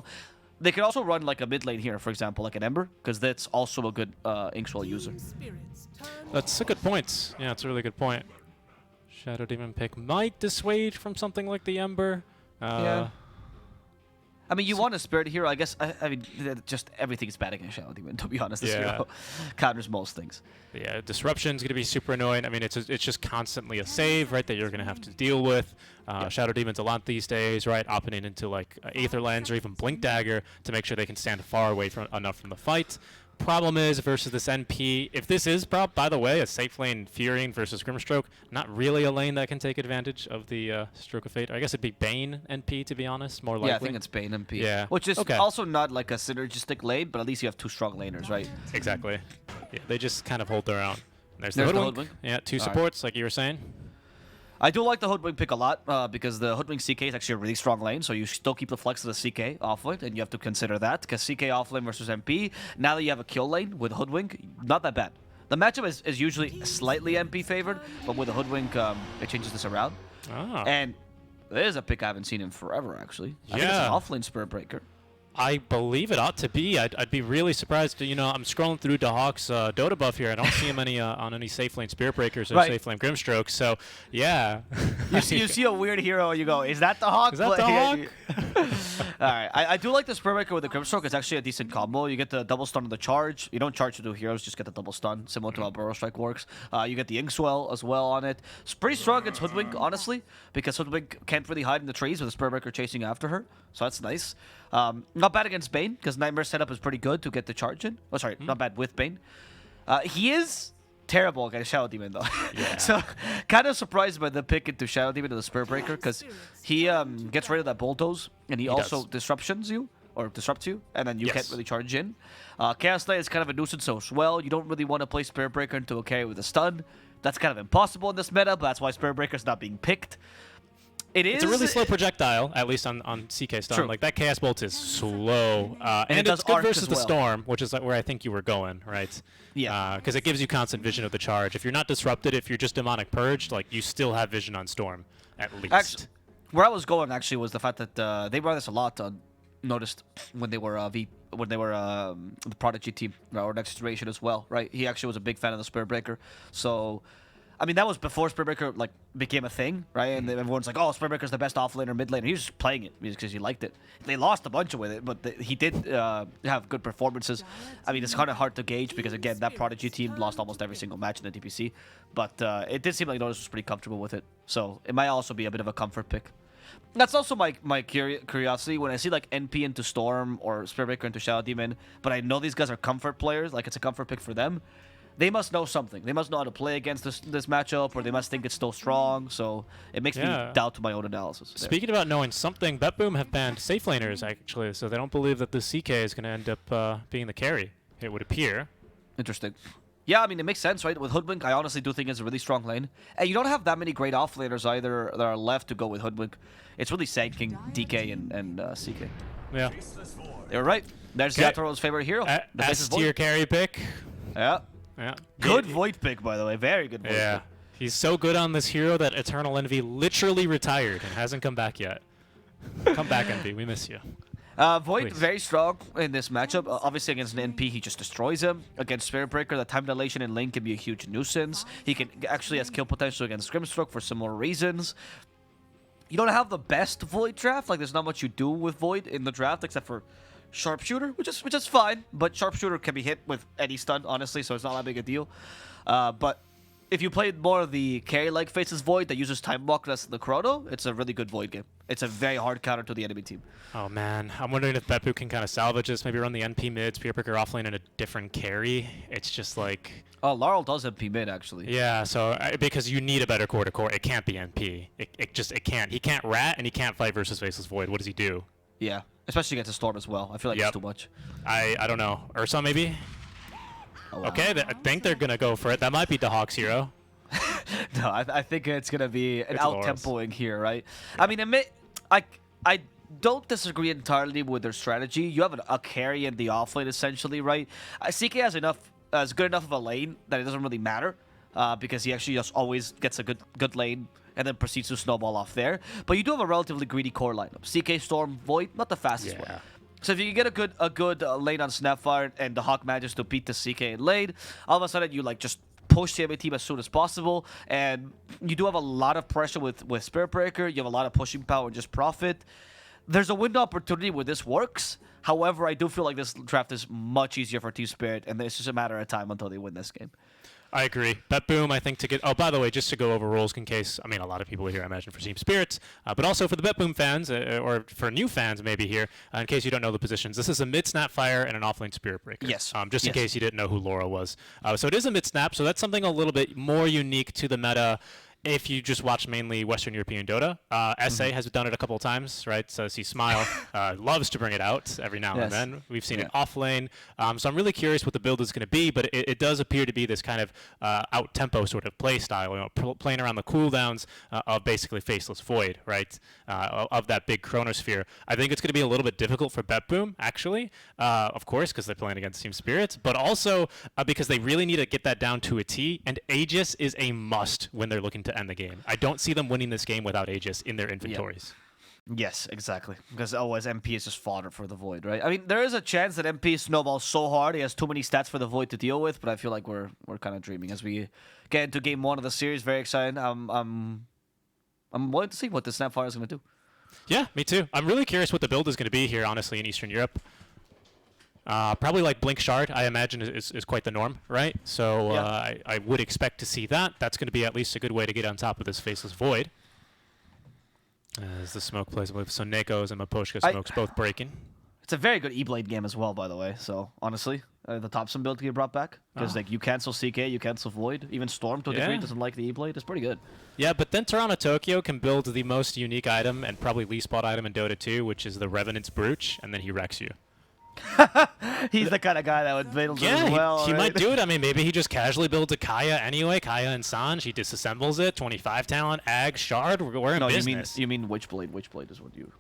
well. They could also run like a mid lane here, for example, like an Ember, because that's also a good Inkswell user. That's a good point. Yeah, it's a really good point. Shadow Demon pick might dissuade from something like the Ember. Yeah. I mean, you want a Spirit hero, I guess. I mean, just everything's bad against Shadow Demon, to be honest. This hero counters most things. Yeah, Disruption's going to be super annoying. I mean, it's just constantly a save, right, that you're going to have to deal with. Shadow Demon's a lot these days, right, opting into, like, Aether Lens or even Blink Dagger to make sure they can stand far away enough from the fight. Problem is, versus this NP, if this is, by the way, a safe lane Furying versus Grimstroke, not really a lane that can take advantage of the Stroke of Fate. I guess it'd be Bane NP, to be honest, more likely. Yeah, I think it's Bane NP. Yeah. Which is also not like a synergistic lane, but at least you have 2 strong laners, right? Exactly. Yeah, they just kind of hold their own. There's the Hoodwink. Hoodwink. Yeah, 2 supports, like you were saying. I do like the Hoodwink pick a lot because the Hoodwink CK is actually a really strong lane, so you still keep the flex of the CK offlane, and you have to consider that, because CK offlane versus MP, now that you have a kill lane with Hoodwink, not that bad. The matchup is usually slightly MP favored, but with the Hoodwink, it changes this around. And there's a pick I haven't seen in forever, actually. I think it's an offlane Spirit Breaker. I believe it ought to be. I'd be really surprised. You know, I'm scrolling through Dahawk's Dota buff here. I don't see him on any safe lane Spirit Breakers or safe lane Grimstrokes. So, yeah. You see a weird hero, and you go, is that Dahawk? Is that Dahawk? All right. I do like the Spirit Breaker with the Grimstroke. It's actually a decent combo. You get the double stun on the charge. You don't charge to do heroes, just get the double stun, similar to how Burrow Strike works. You get the Inkswell as well on it. It's pretty strong against Hoodwink, honestly, because Hoodwink can't really hide in the trees with the Spirit Breaker chasing after her. So that's nice. Not bad against Bane, because Nightmare setup is pretty good to get the charge in. Oh, sorry, not bad with Bane. He is terrible against Shadow Demon, though. Yeah. So, kind of surprised by the pick into Shadow Demon to the Spirit Breaker, because he gets rid of that Bulldoze, and he also disrupts you, and then you can't really charge in. Chaos Knight is kind of a nuisance as well. You don't really want to play Spirit Breaker into a carry with a stun. That's kind of impossible in this meta, but that's why Spirit Breaker is not being picked. It's a really slow projectile, at least on CK Stun. True. Like, that Chaos Bolt is slow. And it's good versus the well. Storm, which is like where I think you were going, right? Yeah. Because it gives you constant vision of the charge. If you're not disrupted, if you're just Demonic Purged, like, you still have vision on Storm, at least. Actually, where I was going, actually, was the fact that they run this a lot, noticed when they were the Prodigy team, or Next Generation as well, right? He actually was a big fan of the Spirit Breaker. So, I mean, that was before Spirit Breaker like became a thing, right? And everyone's like, "Oh, Spirit Breaker's the best offlaner, mid laner." He was just playing it because he liked it. They lost a bunch with it, but he did have good performances. I mean, it's kind of hard to gauge because again, that Prodigy team lost almost every single match in the DPC, but it did seem like Notice was pretty comfortable with it. So it might also be a bit of a comfort pick. That's also my curiosity when I see like NP into Storm or Spirit Breaker into Shadow Demon, but I know these guys are comfort players, like it's a comfort pick for them. They must know something. They must know how to play against this matchup, or they must think it's still strong. So it makes me doubt my own analysis. Speaking about knowing something, BetBoom have banned safe laners, actually, so they don't believe that the CK is going to end up being the carry, it would appear. Interesting. Yeah, I mean, it makes sense, right? With Hoodwink, I honestly do think it's a really strong lane. And you don't have that many great offlaners either that are left to go with Hoodwink. It's really Sand King, DK, and CK. Yeah. You're right. There's Yatoro's favorite hero. S-tier carry pick. Yeah. Yeah. Good Void pick, by the way. Very good Void pick. He's so good on this hero that Eternal Envy literally retired and hasn't come back yet. Come back, Envy. We miss you. Void, Please. very strong in this matchup. Obviously, against an NP, he just destroys him. Against Spirit Breaker, the time dilation in lane can be a huge nuisance. He can actually has kill potential against Grimstroke for similar reasons. You don't have the best Void draft. Like, there's not much you do with Void in the draft except for Sharpshooter, which is fine. But Sharpshooter can be hit with any stun, honestly, so it's not that big a deal. But if you play more of the carry-like Faces Void that uses Time Walk less than the Chrono, it's a really good Void game. It's a very hard counter to the enemy team. Oh, man. I'm wondering if BetBoom can kind of salvage this, maybe run the NP mid, Spirit Breaker offlane in a different carry. It's just like... Oh, Laurel does NP mid, actually. Yeah, so because you need a better core-to-core. It can't be NP. It can't. He can't rat, and he can't fight versus Faceless Void. What does he do? Yeah, especially against a Storm as well. I feel like it's too much. I don't know. Ursa, maybe? Oh, wow. Okay, I think they're going to go for it. That might be Dahawk's hero. No, I think it's going to be an out-tempoing here, right? I mean, I don't disagree entirely with their strategy. You have a carry in the offlane, essentially, right? CK has good enough of a lane that it doesn't really matter because he actually just always gets a good lane and then proceeds to snowball off there. But you do have a relatively greedy core lineup. CK, Storm, Void, not the fastest one. So if you can get a good lane on Snapfire and the Hawk manages to beat the CK in lane, all of a sudden you like just push the enemy team as soon as possible, and you do have a lot of pressure with Spirit Breaker. You have a lot of pushing power and just profit. There's a window opportunity where this works. However, I do feel like this draft is much easier for TSpirit, and it's just a matter of time until they win this game. I agree. BetBoom, I think, to get... Oh, by the way, just to go over rules in case... I mean, a lot of people here, I imagine, for TeamSpirit, but also for the BetBoom fans, or for new fans maybe here, in case you don't know the positions. This is a mid-Snapfire and an offlane Spirit Breaker. Yes. Just in case you didn't know who Laura was. So it is a mid-Snap, so that's something a little bit more unique to the meta. If you just watch mainly Western European Dota, SA has done it a couple of times, right? So see Smile loves to bring it out every now and then. We've seen it off lane. So I'm really curious what the build is going to be, but it does appear to be this kind of out-tempo sort of play style, you know, playing around the cooldowns of basically Faceless Void, right? Of that big Chronosphere. I think it's going to be a little bit difficult for BetBoom, actually, of course, because they're playing against TeamSpirit, but also because they really need to get that down to a T, and Aegis is a must when they're looking to end the game. I don't see them winning this game without Aegis in their inventories. Yes, exactly. Because otherwise MP is just fodder for the Void, right? I mean, there is a chance that MP snowballs so hard he has too many stats for the Void to deal with, but I feel like we're kind of dreaming as we get into game 1 of the series. Very excited. I'm willing to see what the Snapfire is going to do. Yeah, me too. I'm really curious what the build is going to be here, honestly, in Eastern Europe. Probably like Blink Shard, I imagine, is quite the norm, right? So I would expect to see that. That's going to be at least a good way to get on top of this Faceless Void. As the smoke plays, I believe, so Neko's and Maposhka smokes both breaking. It's a very good E-Blade game as well, by the way. So honestly, the Thompson build can get brought back because like you cancel CK, you cancel Void, even Storm to a degree doesn't like the E-Blade. It's pretty good. Yeah, but then Toronto Tokyo can build the most unique item and probably least bought item in Dota 2, which is the Revenant's Brooch, and then he wrecks you. He's the kind of guy that would build it as well. He might do it. I mean, maybe he just casually builds a Kaya anyway. Kaya and Sanj. He disassembles it. 25 talent, Ag, Shard. We're in business. You mean Witchblade. Witchblade is what you...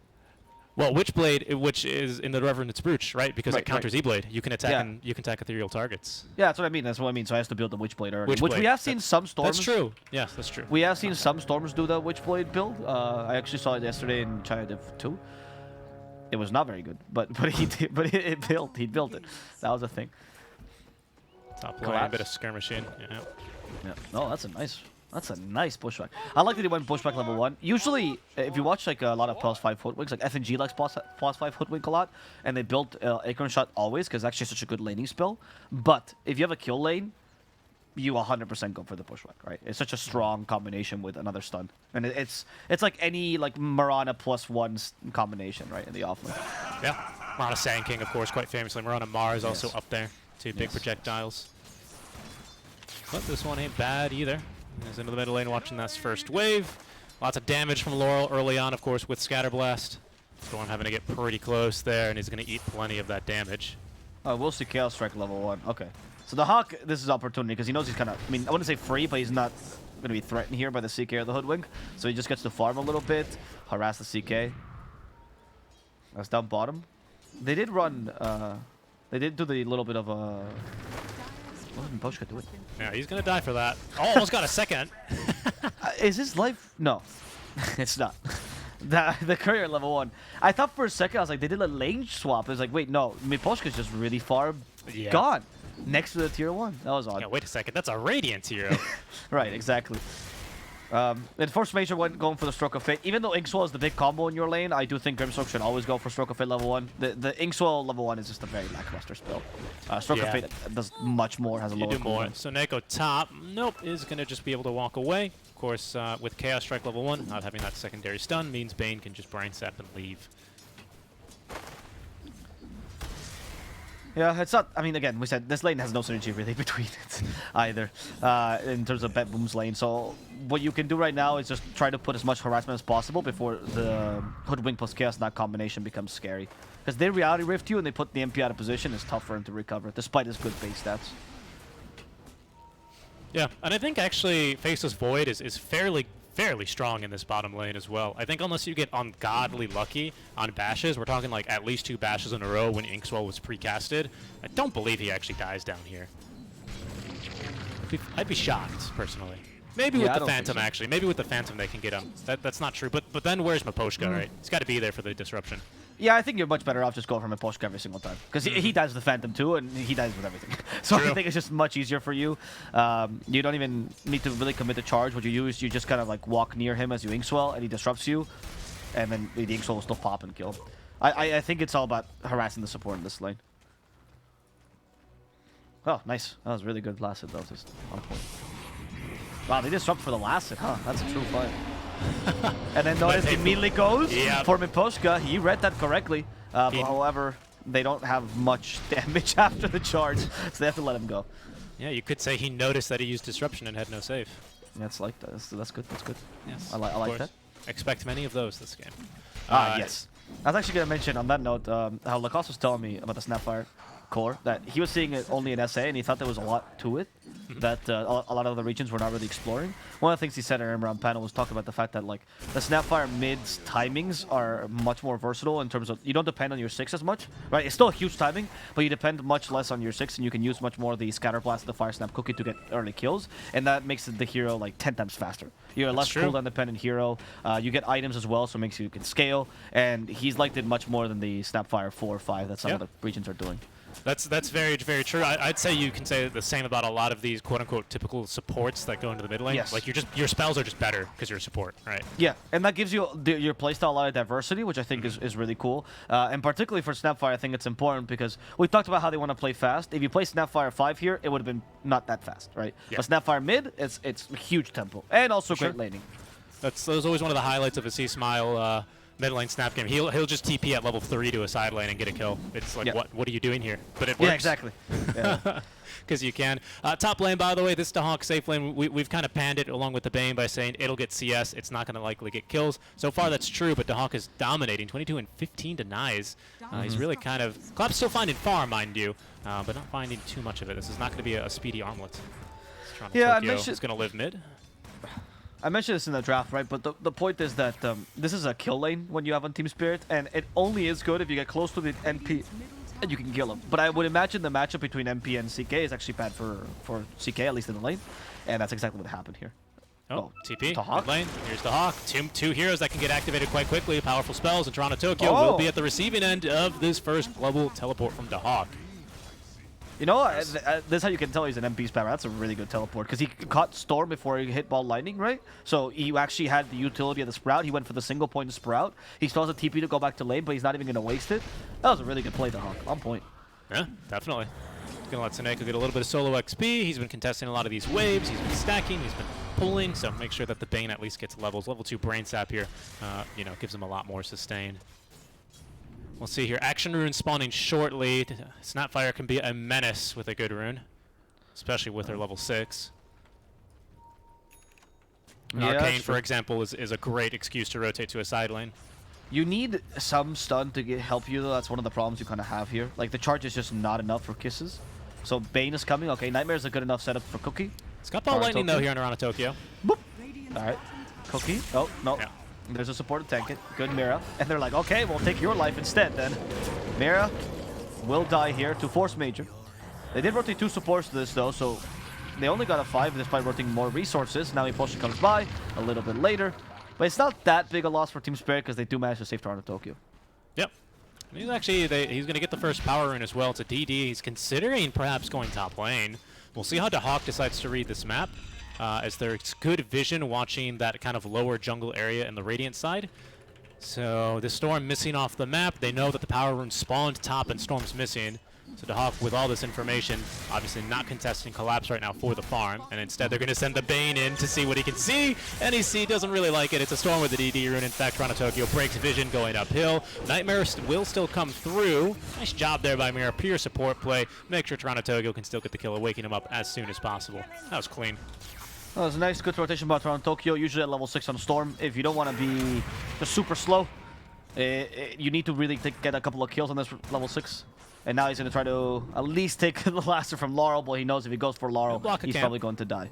Well, Witchblade, which is in the Revenant's Brooch, right? Because it counters E-Blade. You can attack and you can attack ethereal targets. Yeah, that's what I mean. That's what I mean. So I have to build the Witchblade early. Which we have seen some Storms. That's true. Yes, that's true. We have seen some Storms do the Witchblade build. I actually saw it yesterday in China Div 2. It was not very good, but he did, but he built it. That was a thing. Top lane, a bit of skirmishing. Yeah. No, that's a nice pushback. I like that he went pushback level 1. Usually, if you watch like a lot of plus 5 hoodwinks, like FNG likes plus 5 hoodwink a lot, and they built Acorn Shot always because it's actually such a good laning spell. But if you have a kill lane, you 100% go for the pushback, right? It's such a strong combination with another stun, and it's like any like Mirana +1 combination, right, in the offlane. Yeah, Mirana Sand King, of course, quite famously. Mirana Mars also up there. 2 big projectiles. But this one ain't bad either. He's into the middle lane watching that first wave. Lots of damage from Laurel early on, of course, with Scatterblast. Storm having to get pretty close there, and he's going to eat plenty of that damage. Oh, we'll see SeekNStrike level 1. Okay. So the Hawk, this is opportunity because he knows he's kind of, I mean, I wouldn't say free, but he's not going to be threatened here by the CK or the Hoodwink. So he just gets to farm a little bit, harass the CK. That's down bottom. They did run, they did do the little bit of a... What did Poshka do it? Yeah, he's going to die for that. Oh, almost got a second. Is his life? No, it's not. The courier level 1. I thought for a second, I was like, they did a lane swap. I was like, wait, no, Miposhka's just really far gone. Next to the tier 1. That was odd. Yeah, wait a second. That's a Radiant hero. Right, exactly. And Force Major went going for the Stroke of Fate. Even though Inkswell is the big combo in your lane, I do think Grimstroke should always go for Stroke of Fate level 1. The Inkswell level 1 is just a very lackluster spell. Stroke of Fate does much more, has a lower cooldown. So Neko top, is going to just be able to walk away. Of course, with Chaos Strike level 1, not having that secondary stun means Bane can just Brain Sap and leave. Yeah, it's not... I mean, again, we said this lane has no synergy really between it either in terms of BetBoom's lane. So what you can do right now is just try to put as much harassment as possible before the Hoodwink plus Chaos Knot combination becomes scary. Because they Reality Rift you and they put the MP out of position, it's tough for him to recover, despite his good base stats. Yeah, and I think actually Faceless Void is fairly strong in this bottom lane as well. I think unless you get ungodly lucky on bashes, we're talking like at least 2 bashes in a row when Inkswell was precasted. I don't believe he actually dies down here. I'd be shocked, personally. Maybe with the Phantom, so. Actually. Maybe with the Phantom they can get him. That's not true. But then where's Maposhka, right? He's got to be there for the disruption. Yeah, I think you're much better off just going from a Poshka every single time. Because he dies with the Phantom too, and he dies with everything. So True. I think it's just much easier for you. You don't even need to really commit the charge. What you do is you just kind of like walk near him as you Inkswell, and he disrupts you. And then the Inkswell will still pop and kill. I think it's all about harassing the support in this lane. Oh, nice. That was really good last hit, though. Just on point. Wow, they disrupt for the last hit, huh? That's a true fight. And then notice he immediately goes for Miposhka. He read that correctly. But however, they don't have much damage after the charge, so they have to let him go. Yeah, you could say he noticed that he used disruption and had no save. Yeah, it's like that. That's good. That's good. Yes, I like that. Expect many of those this game. Yes. I was actually going to mention on that note how Lacoste was telling me about the Snapfire core, that he was seeing it only in SA and he thought there was a lot to it that a lot of the regions were not really exploring. One of the things he said in our panel was talking about the fact that like the Snapfire mid's timings are much more versatile in terms of you don't depend on your 6 as much, right? It's still a huge timing, but you depend much less on your 6 and you can use much more of the Scatter Blast, the Fire Snap Cookie to get early kills, and that makes the hero like 10 times faster. You're a less cooldown dependent hero. You get items as well, so it makes you can scale, and he's liked it much more than the Snapfire 4 or 5 that some of the regions are doing. That's very, very true. I'd say you can say the same about a lot of these quote-unquote typical supports that go into the mid lane. Yes. Like your spells are just better because you're a support, right? Yeah, and that gives you your playstyle a lot of diversity, which I think is really cool. And particularly for Snapfire, I think it's important because we talked about how they want to play fast. If you play Snapfire 5 here, it would have been not that fast, right? Yeah. But Snapfire mid, it's huge tempo and also great laning. That's always one of the highlights of a C-Smile mid lane snap game. He'll just TP at level 3 to a side lane and get a kill. It's like, what are you doing here? But it works. Yeah, exactly. Yeah. Because you can. Top lane, by the way, this Dahawk safe lane, we've kind of panned it along with the Bane by saying it'll get CS. It's not going to likely get kills. So far, that's true, but Dahawk is dominating. 22 and 15 denies. He's really kind of... Collap's still finding farm, mind you, but not finding too much of it. This is not going to be a speedy armlet. Yeah, I mentioned... It's going to live mid. I mentioned this in the draft, right? But the point is that this is a kill lane when you have on TSpirit, and it only is good if you get close to the NP and you can kill him. But I would imagine the matchup between MP and CK is actually bad for CK, at least in the lane, and that's exactly what happened here. Oh, TP, Dahawk. mid lane. Here's Dahawk. Two heroes that can get activated quite quickly. Powerful spells, and Toronto Tokyo will be at the receiving end of this first global teleport from Dahawk. You know, this is how you can tell he's an MP spammer. That's a really good teleport, because he caught Storm before he hit Ball Lightning, right? So he actually had the utility of the Sprout. He went for the single point of Sprout. He still has a TP to go back to lane, but he's not even going to waste it. That was a really good play, Dahawk. On point. Yeah, definitely. Gonna let Seneko get a little bit of solo XP. He's been contesting a lot of these waves. He's been stacking. He's been pulling. So make sure that the Bane at least gets levels. Level 2 Brain Sap here, you know, gives him a lot more sustain. We'll see here. Action Rune spawning shortly. Snapfire can be a menace with a good rune, especially with her level 6. Arcane, for example, is a great excuse to rotate to a side lane. You need some stun to help you, though. That's one of the problems you kind of have here. Like, the charge is just not enough for kisses. So Bane is coming. Okay, Nightmare is a good enough setup for Cookie. It's got Ball Lightning, though, here in Toronto Tokyo. Boop. All right. Cookie. Oh, no. Yeah. There's a support to tank it. Good Mira. And they're like, okay, we'll take your life instead then. Mira will die here to Force Major. They did rotate 2 supports to this, though, so they only got a 5 despite rotating more resources. Now Impulsion comes by a little bit later. But it's not that big a loss for TSpirit because they do manage to save Toronto Tokyo. Yep. He's actually, he's going to get the first power rune as well. It's a DD. He's considering perhaps going top lane. We'll see how Dahawk decides to read this map. As there's good vision watching that kind of lower jungle area in the Radiant side. So the Storm missing off the map. They know that the power rune spawned top and Storm's missing. So Dahawk, with all this information, obviously not contesting Collapse right now for the farm. And instead they're going to send the Bane in to see what he can see. And he doesn't really like it. It's a Storm with the DD rune. In fact, Toronto Tokyo breaks vision going uphill. Nightmare will still come through. Nice job there by Mira. Pure support play. Make sure Toronto Tokyo can still get the kill, waking him up as soon as possible. That was clean. That was a nice, good rotation by Toronto Tokyo, usually at level 6 on Storm. If you don't want to be just super slow, you need to really get a couple of kills on this level 6. And now he's going to try to at least take the Laster from Laurel, but he knows if he goes for Laurel, he's probably going to die.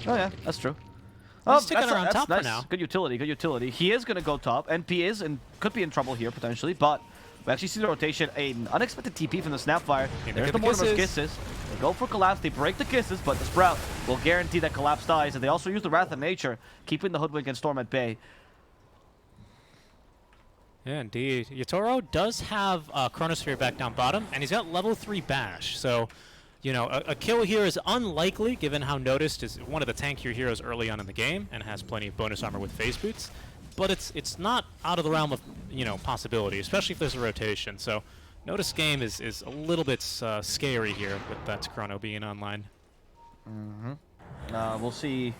Oh yeah, that's true. He's sticking around top nice. for now. Good utility, good utility. He is going to go top. NP is and could be in trouble here potentially, but we actually see the rotation. An unexpected TP from the Snapfire. There's the Mortimer's Kisses. They go for Collapse, they break the Kisses, but the Sprout will guarantee that Collapse dies, and they also use the Wrath of Nature, keeping the Hoodwink and Storm at bay. Yeah, indeed. Yatoro does have Chronosphere back down bottom, and he's got level 3 Bash. So, you know, a kill here is unlikely, given how Noticed is one of the tankier heroes early on in the game and has plenty of bonus armor with phase boots. But it's not out of the realm of, you know, possibility, especially if there's a rotation. So, Noticed game is a little bit scary here with that Chrono being online. We'll see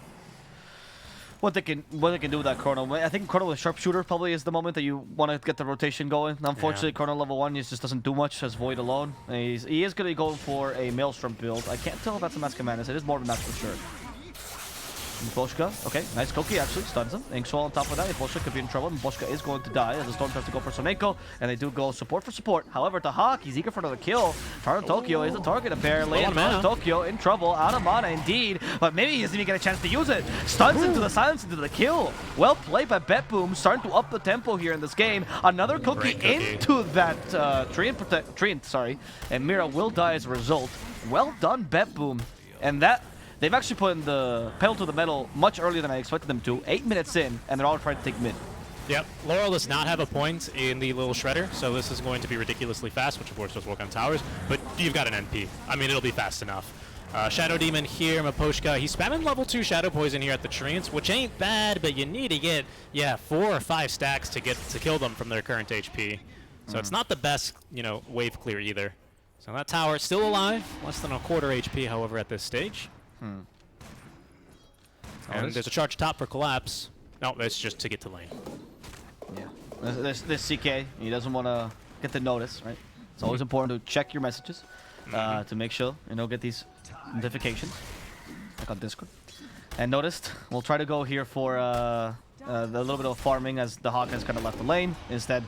what they can do with that Chrono. I think Chrono with Sharpshooter probably is the moment that you want to get the rotation going. Unfortunately, Chrono level 1 just doesn't do much as Void alone. He is going to be going for a Maelstrom build. I can't tell if that's a Mask of Madness. It is more of a Mask for sure. Boschka, okay, nice Koki actually, stuns him. Inkswell on top of that, Boschka could be in trouble, and Boschka is going to die as the Storm tries to go for Soneko, and they do go support for support. However, to Hawk, he's eager for another kill. Taro Tokyo is the target apparently, and Taro Tokyo in trouble, out of mana indeed, but maybe he doesn't even get a chance to use it. Stuns into the silence, into the kill. Well played by BetBoom, starting to up the tempo here in this game. Another Cookie into that Treant, and Mira will die as a result. Well done, BetBoom, and that. They've actually put in the pedal to the metal much earlier than I expected them to. 8 minutes in, and they're all trying to take mid. Yep, Laurel does not have a point in the little shredder, so this is going to be ridiculously fast, which of course does work on towers, but you've got an NP. I mean, it'll be fast enough. Shadow Demon here, Maposhka. He's spamming level 2 Shadow Poison here at the Treants, which ain't bad, but you need to get, 4 or 5 stacks to kill them from their current HP. So it's not the best, you know, wave clear either. So that tower is still alive, less than a quarter HP, however, at this stage. And there's a charge top for collapse. No, that's just to get to lane. Yeah. This CK, he doesn't want to get the notice, right? It's always important to check your messages to make sure, you know, get these notifications, like on Discord. And Noticed, we'll try to go here for a little bit of farming as the Hawk has kind of left the lane. Instead,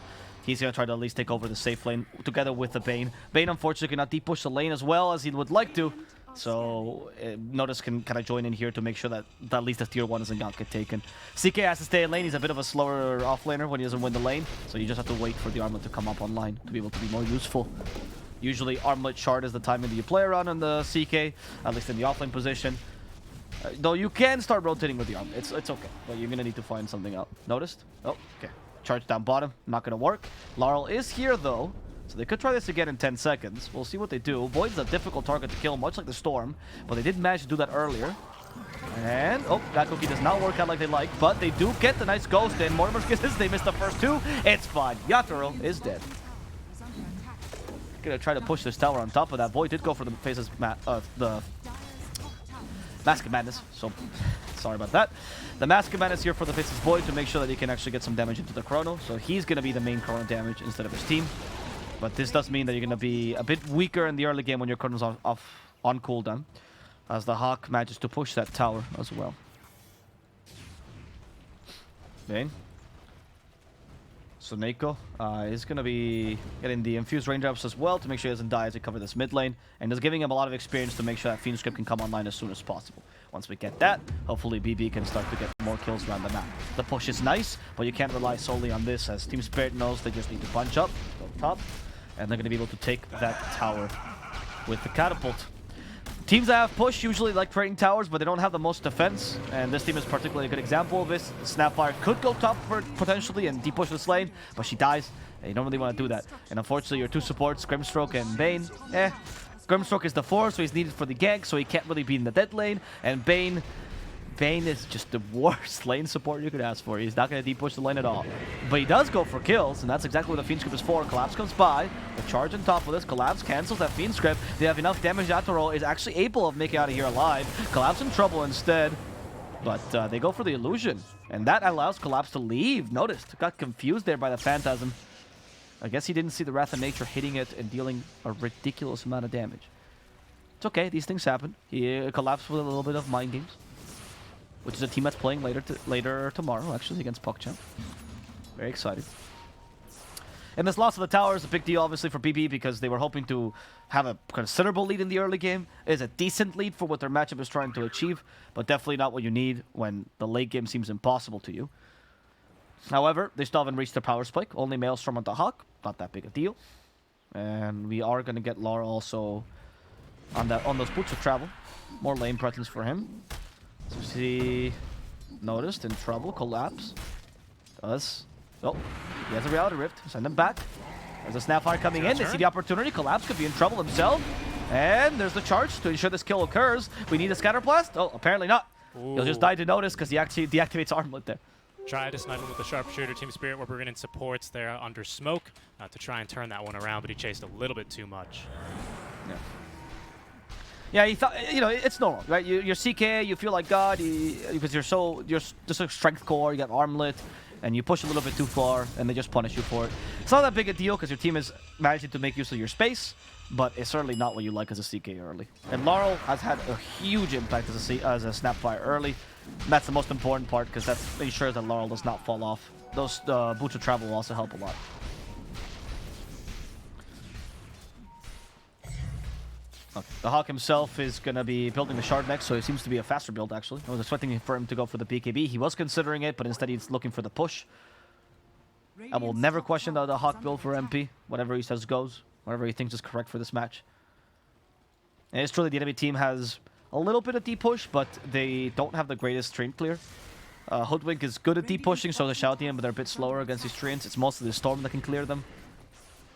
he's going to try to at least take over the safe lane together with the Bane. Bane, unfortunately, cannot deep push the lane as well as he would like to. So, Notice can kind of join in here to make sure that at least the tier 1 doesn't get taken. CK has to stay in lane. He's a bit of a slower offlaner when he doesn't win the lane. So you just have to wait for the armlet to come up online to be able to be more useful. Usually, armlet shard is the timing that you play around on the CK, at least in the offlane position. Though you can start rotating with the armlet. It's okay, but you're going to need to find something out. Noticed? Oh, okay. Charge down bottom. Not going to work. Laurel is here, though. So they could try this again in 10 seconds. We'll see what they do. Void's a difficult target to kill, much like the Storm. But they did manage to do that earlier. And, oh, that cookie does not work out like they like. But they do get the nice ghost in. Mortimer's kisses, they missed the first 2. It's fine. Yatoro is dead. Gonna try to push this tower on top of that. Void did go for the Faces the Mask of Madness. So, sorry about that. The Mask of Madness here for the Faces Void to make sure that he can actually get some damage into the Chrono. So he's gonna be the main Chrono damage instead of his team. But this does mean that you're going to be a bit weaker in the early game when your Chrono's on cooldown, as the Hawk manages to push that tower as well. Bane. Soneko is going to be getting the infused raindrops as well to make sure he doesn't die as he covers this mid lane, and is giving him a lot of experience to make sure that Fiend Script can come online as soon as possible. Once we get that, hopefully BB can start to get more kills around the map. The push is nice, but you can't rely solely on this, as TSpirit knows they just need to punch up, go top, and they're going to be able to take that tower with the catapult. Teams that have push usually like trading towers, but they don't have the most defense, and this team is particularly a good example of this. Snapfire could go top for potentially and deep push this lane, but she dies, and you don't really want to do that. And unfortunately, your 2 supports, Grimstroke and Bane, Grimstroke is the 4, so he's needed for the gank, so he can't really be in the dead lane, and Bane is just the worst lane support you could ask for. He's not going to deep push the lane at all. But he does go for kills, and that's exactly what the Fiend Script is for. Collapse comes by, the charge on top of this, Collapse cancels that Fiend Script. They have enough damage. Yatoro is actually able of making out of here alive. Collapse in trouble instead, but they go for the illusion, and that allows Collapse to leave. Noticed, got confused there by the Phantasm. I guess he didn't see the Wrath of Nature hitting it and dealing a ridiculous amount of damage. It's okay, these things happen. He collapsed with a little bit of mind games, which is a team that's playing later tomorrow, actually, against PogChamp. Very excited. And this loss of the tower is a big deal, obviously, for BB, because they were hoping to have a considerable lead in the early game. It is a decent lead for what their matchup is trying to achieve, but definitely not what you need when the late game seems impossible to you. However, they still haven't reached their power spike. Only Maelstrom on the Hawk. Not that big a deal. And we are going to get Laura also on those boots of travel. More lane presence for him. So see, Noticed in trouble, Collapse. Does Oh, he has a reality rift. Send him back. There's a Snapfire coming in. They see the opportunity. Collapse could be in trouble himself. And there's the charge to ensure this kill occurs. We need a Scatter Blast. Oh, apparently not. Ooh. He'll just die to notice because he actually deactivates Armlet there. Try to snipe him with the sharpshooter. TSpirit were bringing in supports there under smoke to try and turn that one around, but he chased a little bit too much. Yeah. Yeah, he thought, you know, it's normal, right? You're CK, you feel like God, because you're just a strength core, you got Armlet, and you push a little bit too far, and they just punish you for it. It's not that big a deal because your team is managing to make use of your space, but it's certainly not what you like as a CK early. And Laurel has had a huge impact as a Snapfire early. And that's the most important part because that ensures that Laurel does not fall off. Those boots of travel will also help a lot. Okay. The Hawk himself is going to be building the Shard next, so it seems to be a faster build, actually. I was expecting for him to go for the BKB. He was considering it, but instead he's looking for the push. I will never question the Hawk build for MP. Whatever he says goes. Whatever he thinks is correct for this match. And it's truly the enemy team has a little bit of deep push, but they don't have the greatest stream clear. Hoodwink is good at deep pushing, so the Shadow Demon, but they're a bit slower against these treants. It's mostly the Storm that can clear them.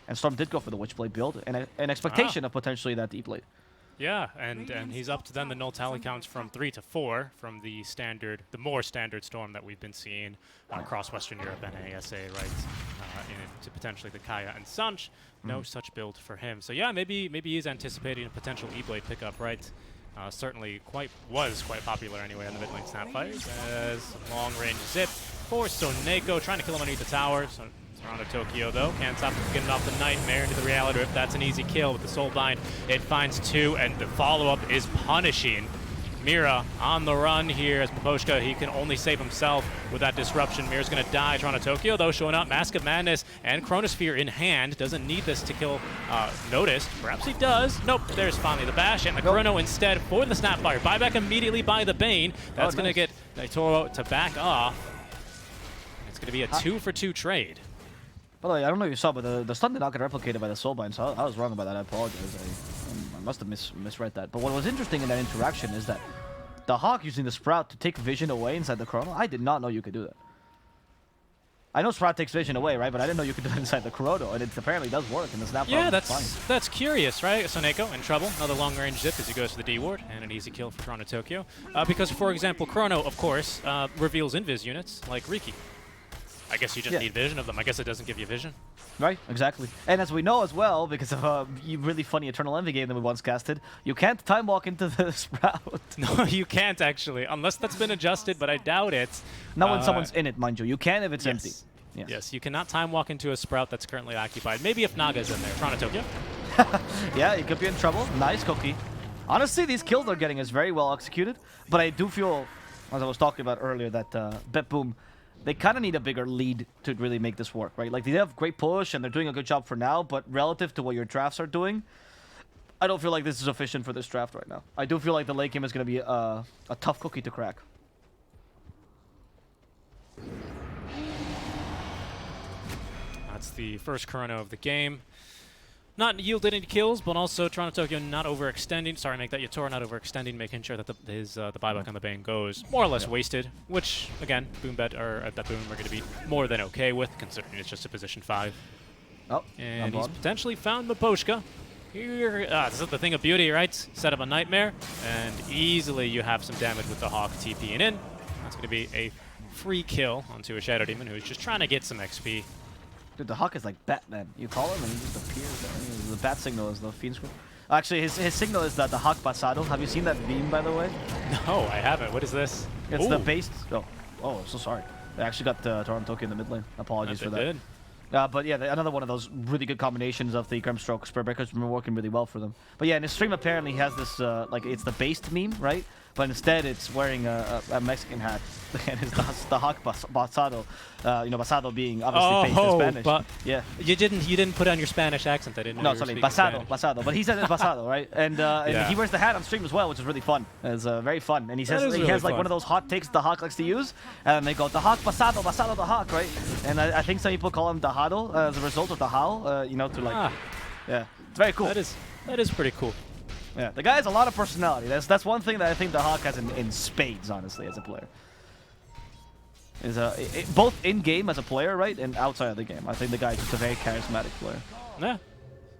And Storm did go for the Witchblade build, and an expectation of potentially that Deep Blade. Yeah, and he's up to then the null tally counts from 3 to 4 from the more standard Storm that we've been seeing across Western Europe and ASA, right? Into potentially the Kaya and Sanch. No such build for him. So yeah, maybe he's anticipating a potential E-Blade pickup, right? Certainly was quite popular anyway on the mid lane Snapfires as long range zip for Soneko, trying to kill him underneath the tower. So Toronto Tokyo though can't stop him from getting off the Nightmare into the Reality Rift. That's an easy kill with the Soulbind. It finds 2, and the follow-up is punishing. Mira on the run here as Miposhka. He can only save himself with that disruption. Mira's going to die. Toronto Tokyo, though, showing up. Mask of Madness and Chronosphere in hand. Doesn't need this to kill Noticed. Perhaps he does. Nope, there's finally the Bash. And the Chrono instead for the Snapfire. Buyback immediately by the Bane. That's going to get Naitoro to back off. It's going to be a 2-for-2 trade. By the way, I don't know if you saw, but the stun did not get replicated by the Soulbind, so I was wrong about that. I apologize. I must have misread that. But what was interesting in that interaction is that the Hawk using the Sprout to take vision away inside the Chrono, I did not know you could do that. I know Sprout takes vision away, right? But I didn't know you could do it inside the Chrono, and it apparently does work in the Snap. Yeah, that's curious, right? Soneko in trouble. Another long-range zip as he goes to the D-Ward, and an easy kill for Toronto Tokyo. Because, for example, Chrono, of course, reveals invis units like Riki. I guess you just need vision of them. I guess it doesn't give you vision. Right, exactly. And as we know as well, because of a really funny Eternal Envy game that we once casted, you can't time walk into the Sprout. No, you can't actually, unless that's been adjusted, but I doubt it. Not when someone's in it, mind you. You can if it's empty. Yes, you cannot time walk into a Sprout that's currently occupied. Maybe if Naga's in there. Toronto Tokyo. Yeah, he could be in trouble. Nice cookie. Honestly, these kills they're getting is very well executed, but I do feel, as I was talking about earlier, that BetBoom, they kind of need a bigger lead to really make this work, right? Like, they have great push, and they're doing a good job for now, but relative to what your drafts are doing, I don't feel like this is efficient for this draft right now. I do feel like the late game is going to be a tough cookie to crack. That's the first Chrono of the game. Not yielded any kills, but also Toronto Tokyo not overextending. Sorry, make that Yatoro not overextending, making sure that the buyback on the Bane goes more or less wasted, which, again, BetBoom are going to be more than okay with, considering it's just a position 5. Oh, and he's potentially found Miposhka. Here, this is the thing of beauty, right? Set up a Nightmare, and easily you have some damage with the Hawk TPing in. That's going to be a free kill onto a Shadow Demon who's just trying to get some XP. Dude, the Hawk is like Batman. You call him and he just appears. The bat signal is the Fiend Scroll. Actually, his signal is the Hawk Pasado. Have you seen that meme, by the way? No, I haven't. What is this? It's the base. Oh, so sorry. They actually got Toronto Tokyo in the mid lane. Apologies for that. But yeah, another one of those really good combinations of the Grimstroke Spirit Breakers have been working really well for them. But yeah, in his stream apparently he has this, like, it's the based meme, right? But instead it's wearing a Mexican hat. And it's the Hawk Basado. You know, Basado being obviously based in Spanish. But yeah. You didn't put on your Spanish accent. I didn't know. No, sorry, Basado. But he says it's Basado, right? And, and he wears the hat on stream as well, which is really fun. It's very fun. And he says he has like one of those hot takes the Hawk likes to use. And they go, the Hawk Basado the Hawk, right? And I think some people call him Dajado as a result of the howl, you know, to like, yeah, it's very cool. That is pretty cool. Yeah, the guy has a lot of personality. That's one thing that I think the Hawk has in spades, honestly, as a player. is both in game as a player, right, and outside of the game. I think the guy's just a very charismatic player. Yeah.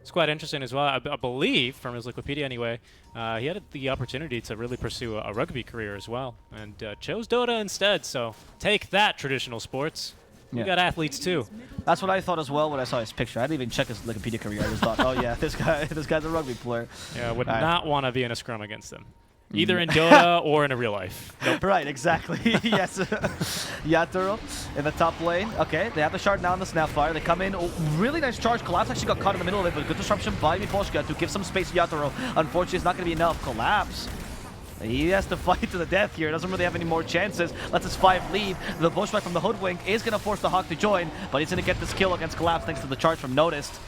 It's quite interesting as well. I believe, from his Wikipedia anyway, he had the opportunity to really pursue a rugby career as well, and chose Dota instead. So take that, traditional sports. You got athletes too. That's what I thought as well when I saw his picture. I didn't even check his Wikipedia career. I just thought, oh yeah, this guy's a rugby player. Yeah, I would not want to be in a scrum against him. Either in Dota or in a real life. Nope. Right, exactly. Yes. Yatoro in the top lane. Okay, they have the shard now on the Snapfire. They come in. Oh, really nice charge. Collapse actually got caught in the middle of it, but good disruption by Miposhka to give some space to Yatoro. Unfortunately, it's not going to be enough. Collapse. He has to fight to the death here. Doesn't really have any more chances. Lets his 5 lead. The pushback from the Hoodwink is going to force the Hawk to join, but he's going to get this kill against Collapse thanks to the charge from Noticed.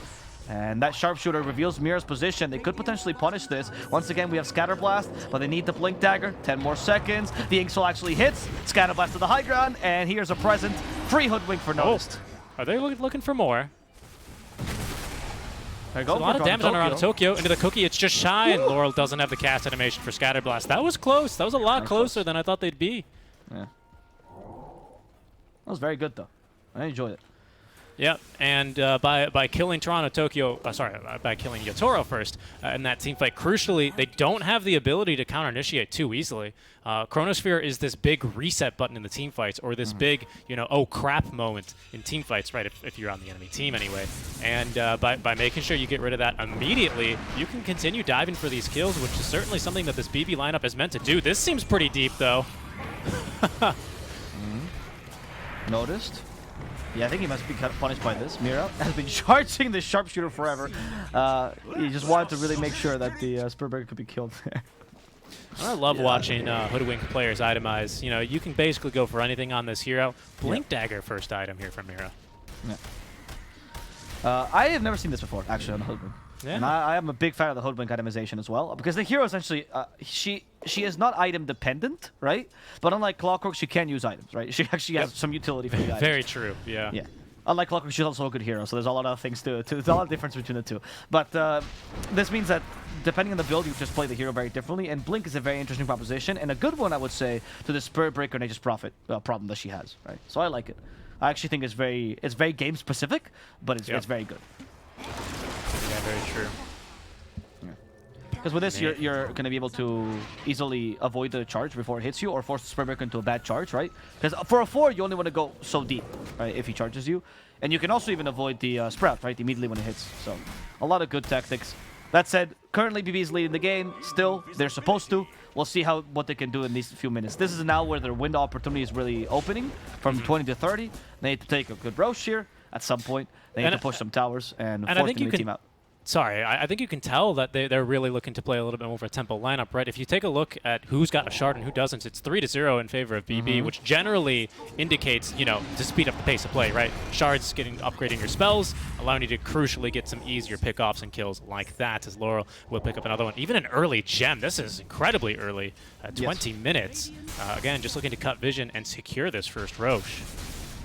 And that sharpshooter reveals Mira's position. They could potentially punish this. Once again, we have Scatterblast, but they need the Blink Dagger. 10 more seconds. The Inksoul actually hits. Scatterblast to the high ground, and here's a present. Free Hoodwink for Noticed. Are they looking for more? There you go. A lot of damage on around Tokyo. Into the cookie, it's just shy, and Laurel doesn't have the cast animation for Scatterblast. That was close. That was a lot closer than I thought they'd be. Yeah. That was very good, though. I enjoyed it. Yep, and by killing by killing Yatoro first in that team fight, crucially, they don't have the ability to counter-initiate too easily. Chronosphere is this big reset button in the team fights, or this big, oh crap moment in team fights, right, if you're on the enemy team anyway. And by making sure you get rid of that immediately, you can continue diving for these kills, which is certainly something that this BB lineup is meant to do. This seems pretty deep, though. Noticed. Yeah, I think he must be kind of punished by this. Mira has been charging the sharpshooter forever. He just wanted to really make sure that the Spirit Breaker could be killed there. I love watching Hoodwink players itemize. You can basically go for anything on this hero. Blink Dagger first item here from Mira. Yeah. I have never seen this before, actually, on the Hoodwink. Yeah. And I am a big fan of the Hoodwink itemization as well, because the hero essentially, she is not item dependent, right? But unlike Clockwork, she can use items, right? She actually has some utility for the items. Very true, yeah. Yeah. Unlike Clockwork, she's also a good hero, so there's a lot of things there's a lot of difference between the two. But this means that depending on the build, you just play the hero very differently, and Blink is a very interesting proposition, and a good one, I would say, to the Spirit Breaker Nature's Prophet problem that she has, right? So I like it. I actually think it's very game specific, but it's very good. Yeah, very true. Because with this, you're going to be able to easily avoid the charge before it hits you, or force the Spirit Breaker into a bad charge, right? Because for a 4, you only want to go so deep, right, if he charges you. And you can also even avoid the Sprout, right, immediately when it hits. So, a lot of good tactics. That said, currently BB is leading the game. Still, they're supposed to. We'll see what they can do in these few minutes. This is now where their window opportunity is really opening, from 20 to 30. They need to take a good Roche here at some point. They need to push some towers and force the team out. Sorry, I think you can tell that they're really looking to play a little bit more of a tempo lineup, right? If you take a look at who's got a shard and who doesn't, it's 3-0 in favor of BB, which generally indicates, to speed up the pace of play, right? Shards upgrading your spells, allowing you to crucially get some easier pickoffs and kills like that, as Laurel will pick up another one. Even an early gem, this is incredibly early, 20 minutes. Again, just looking to cut vision and secure this first Roche.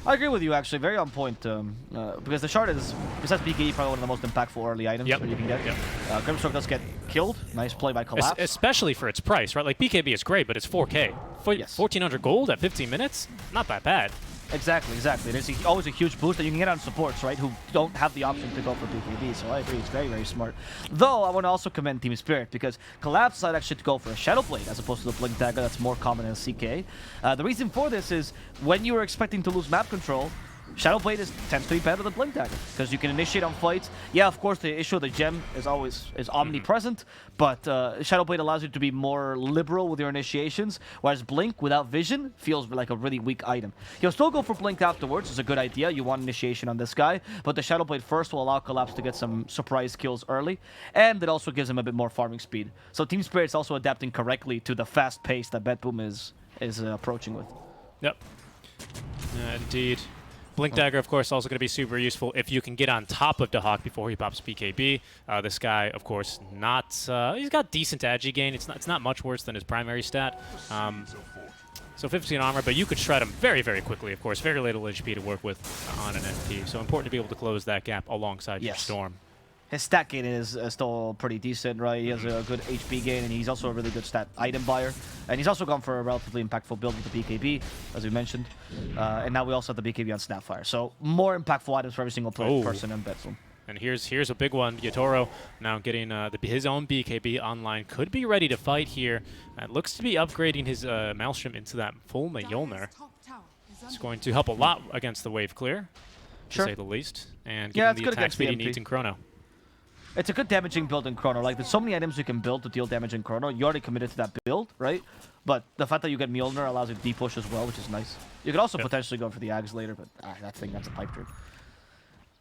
I agree with you, actually. Very on point. Because the shard is, besides BKE, probably one of the most impactful early items that you can get. Grimstroke does get killed. Nice play by Collapse. Especially for its price, right? Like, BKB is great, but it's 4K. 1,400 gold at 15 minutes? Not that bad. Exactly. There's always a huge boost that you can get on supports, right, who don't have the option to go for BKB, so I agree, it's very, very smart. Though, I want to also commend TSpirit, because Collapse decided actually to go for a Shadow Blade as opposed to the Blink Dagger that's more common in CK. The reason for this is, when you were expecting to lose map control, Shadow Blade tends to be better than Blink Dagger, because you can initiate on fights. Yeah, of course, the issue of the gem is omnipresent, but Shadow Blade allows you to be more liberal with your initiations, whereas Blink, without vision, feels like a really weak item. You'll still go for Blink afterwards. It's a good idea. You want initiation on this guy, but the Shadow Blade first will allow Collapse to get some surprise kills early, and it also gives him a bit more farming speed. So TSpirit's also adapting correctly to the fast pace that BetBoom is approaching with. Yep. Indeed. Blink Dagger, of course, also going to be super useful if you can get on top of Dahak before he pops BKB. This guy, of course, he's got decent agi gain. It's not much worse than his primary stat. So 15 armor, but you could shred him very, very quickly, of course. Very little HP to work with on an FP. So important to be able to close that gap alongside your Storm. his stat gain is still pretty decent, right? He has a good HP gain, and he's also a really good stat item buyer. And he's also gone for a relatively impactful build with the BKB, as we mentioned. And now we also have the BKB on Snapfire. So more impactful items for every single person in BetBoom. And here's a big one. Yatoro now getting his own BKB online. Could be ready to fight here. Looks to be upgrading his Maelstrom into that full Mjolnir. It's going to help a lot against the wave clear, to say the least. And yeah, getting the attack speed he needs in Chrono. It's a good damaging build in Chrono. Like, there's so many items you can build to deal damage in Chrono. You already committed to that build, right? But the fact that you get Mjolnir allows you to D-push as well, which is nice. You could also potentially go for the Ags later, but that's a pipe dream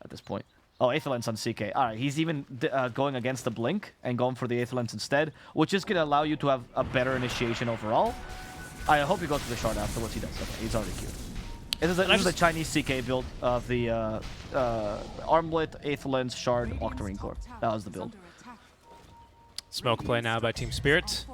at this point. Oh, Aether Lens on CK. All right, he's even going against the Blink and going for the Aether Lens instead, which is going to allow you to have a better initiation overall. I hope he goes for the shard afterwards. He does. Okay, he's already queued. This is a Chinese CK build of the Armlet, Aether Lens, Shard, Octarine Core. That was the build. Smoke play now by TeamSpirit,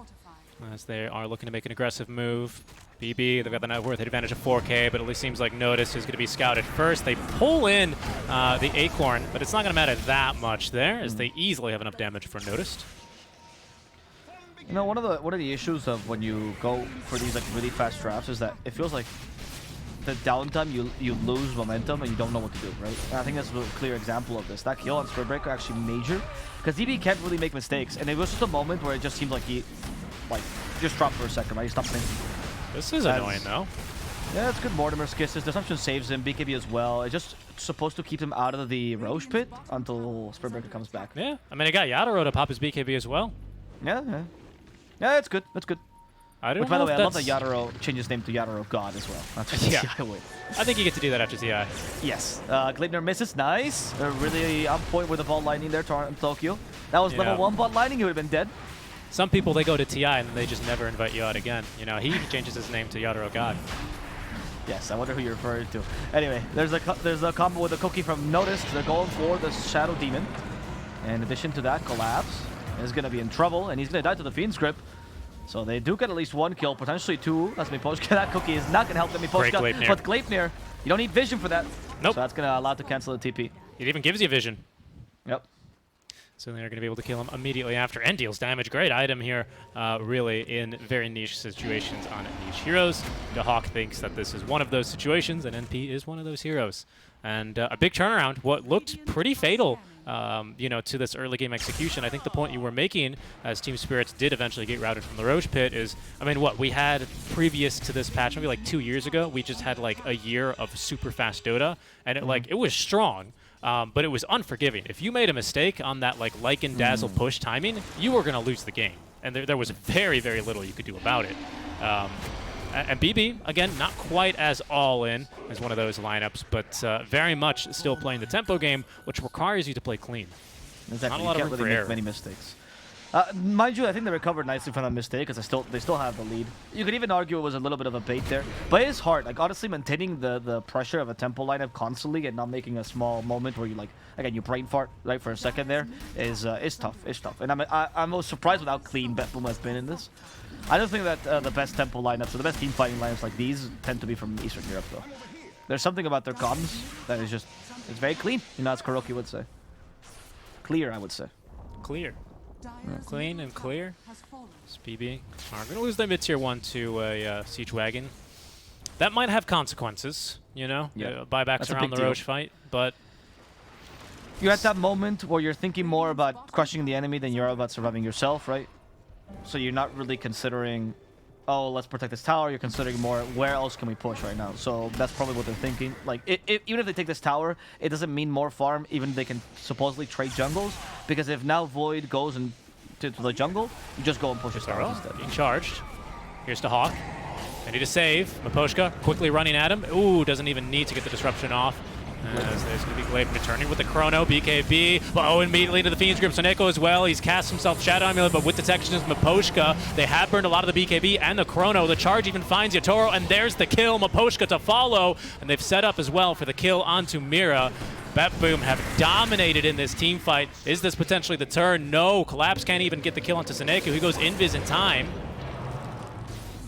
as they are looking to make an aggressive move. BB, they've got the net worth advantage of 4K, but at least seems like Notice is going to be scouted first. They pull in the Acorn, but it's not going to matter that much there, as they easily have enough damage for Noticed. You know, one of the issues of when you go for these like really fast drafts is that it feels like the downtime you lose momentum and you don't know what to do, right? And I think that's a clear example of this. That kill on Spirit Breaker actually major, because DB can't really make mistakes, and it was just a moment where it just seemed like he just dropped for a second, right? He stopped thinking. This is annoying though. Yeah, it's good Mortimer's Kisses. Deception saves him, BKB as well. It's just supposed to keep him out of the Roche pit until Spirit Breaker comes back. Yeah, I mean, I got Yatoro to pop his BKB as well. Yeah, it's good. That's good. I don't know. By the way, I love that Yatoro changed his name to Yatoro God as well. That's yeah. I I think you get to do that after TI. Yes. Gleipnir misses. Nice. They're really on point with the ball lightning there, Tokyo. That was level 1 bot lightning. He would have been dead. Some people, they go to TI and they just never invite you out again. You know, he changes his name to Yatoro God. Yes, I wonder who you're referring to. Anyway, there's a combo with a cookie from Notice. They're going for the Shadow Demon. In addition to that, Collapse is going to be in trouble, and he's going to die to the Fiend's Grip. So they do get at least 1 kill, potentially 2. That's Miposhka. That cookie is not going to help them, Miposhka. But Gleipnir, you don't need vision for that. Nope. So that's going to allow to cancel the TP. It even gives you vision. Yep. So they're going to be able to kill him immediately after, and deals damage. Great item here, really, in very niche situations on niche heroes. The Hawk thinks that this is one of those situations, and NP is one of those heroes. And a big turnaround, what looked pretty fatal, you know, to this early game execution. I think the point you were making, as TeamSpirit did eventually get routed from the Roche pit, is, I mean, what we had previous to this patch, maybe like 2 years ago, we just had like a year of super fast Dota, and it was strong. But it was unforgiving. If you made a mistake on that like Lycan Dazzle push timing, you were going to lose the game. And there was very, very little you could do about it. And BB, again, not quite as all-in as one of those lineups, but very much still playing the tempo game, which requires you to play clean. Exactly. Not a lot you of can't room really for make many mistakes. Mind you, I think they recovered nicely from that mistake because they still have the lead. You could even argue it was a little bit of a bait there, but it is hard. Like honestly, maintaining the pressure of a tempo lineup constantly and not making a small moment where you you brain fart right for a second there is tough. It's tough, and I'm surprised with how clean BetBoom has been in this. I don't think that the best tempo lineups or the best team fighting lineups like these tend to be from Eastern Europe though. There's something about their comms that is just it's very clean. You know, as Kuroki would say. Clear, I would say. Clear. Clean and clear. SPB are going to lose their mid-tier 1 to a Siege Wagon. That might have consequences, you know, buybacks around the Roche fight, but... You're at that moment where you're thinking more about crushing the enemy than you're about surviving yourself, right? So you're not really considering, oh, let's protect this tower. You're considering more, where else can we push right now? So that's probably what they're thinking. Like, even if they take this tower, it doesn't mean more farm, even if they can supposedly trade jungles. Because if now Void goes to the jungle, you just go and push his tower instead. Being charged. Here's to Hawk. They need to save. Miposhka quickly running at him. Ooh, doesn't even need to get the disruption off. As there's going to be Glaive returning with the Chrono, BKB. Oh, immediately into the Fiend's Grip. Soneko as well. He's cast himself Shadow Amulet, but with detection is Miposhka. They have burned a lot of the BKB and the Chrono. The charge even finds Yatoro, and there's the kill. Miposhka to follow, and they've set up as well for the kill onto Mira. BetBoom have dominated in this team fight. Is this potentially the turn? No. Collapse can't even get the kill onto Soneko. He goes invis in time.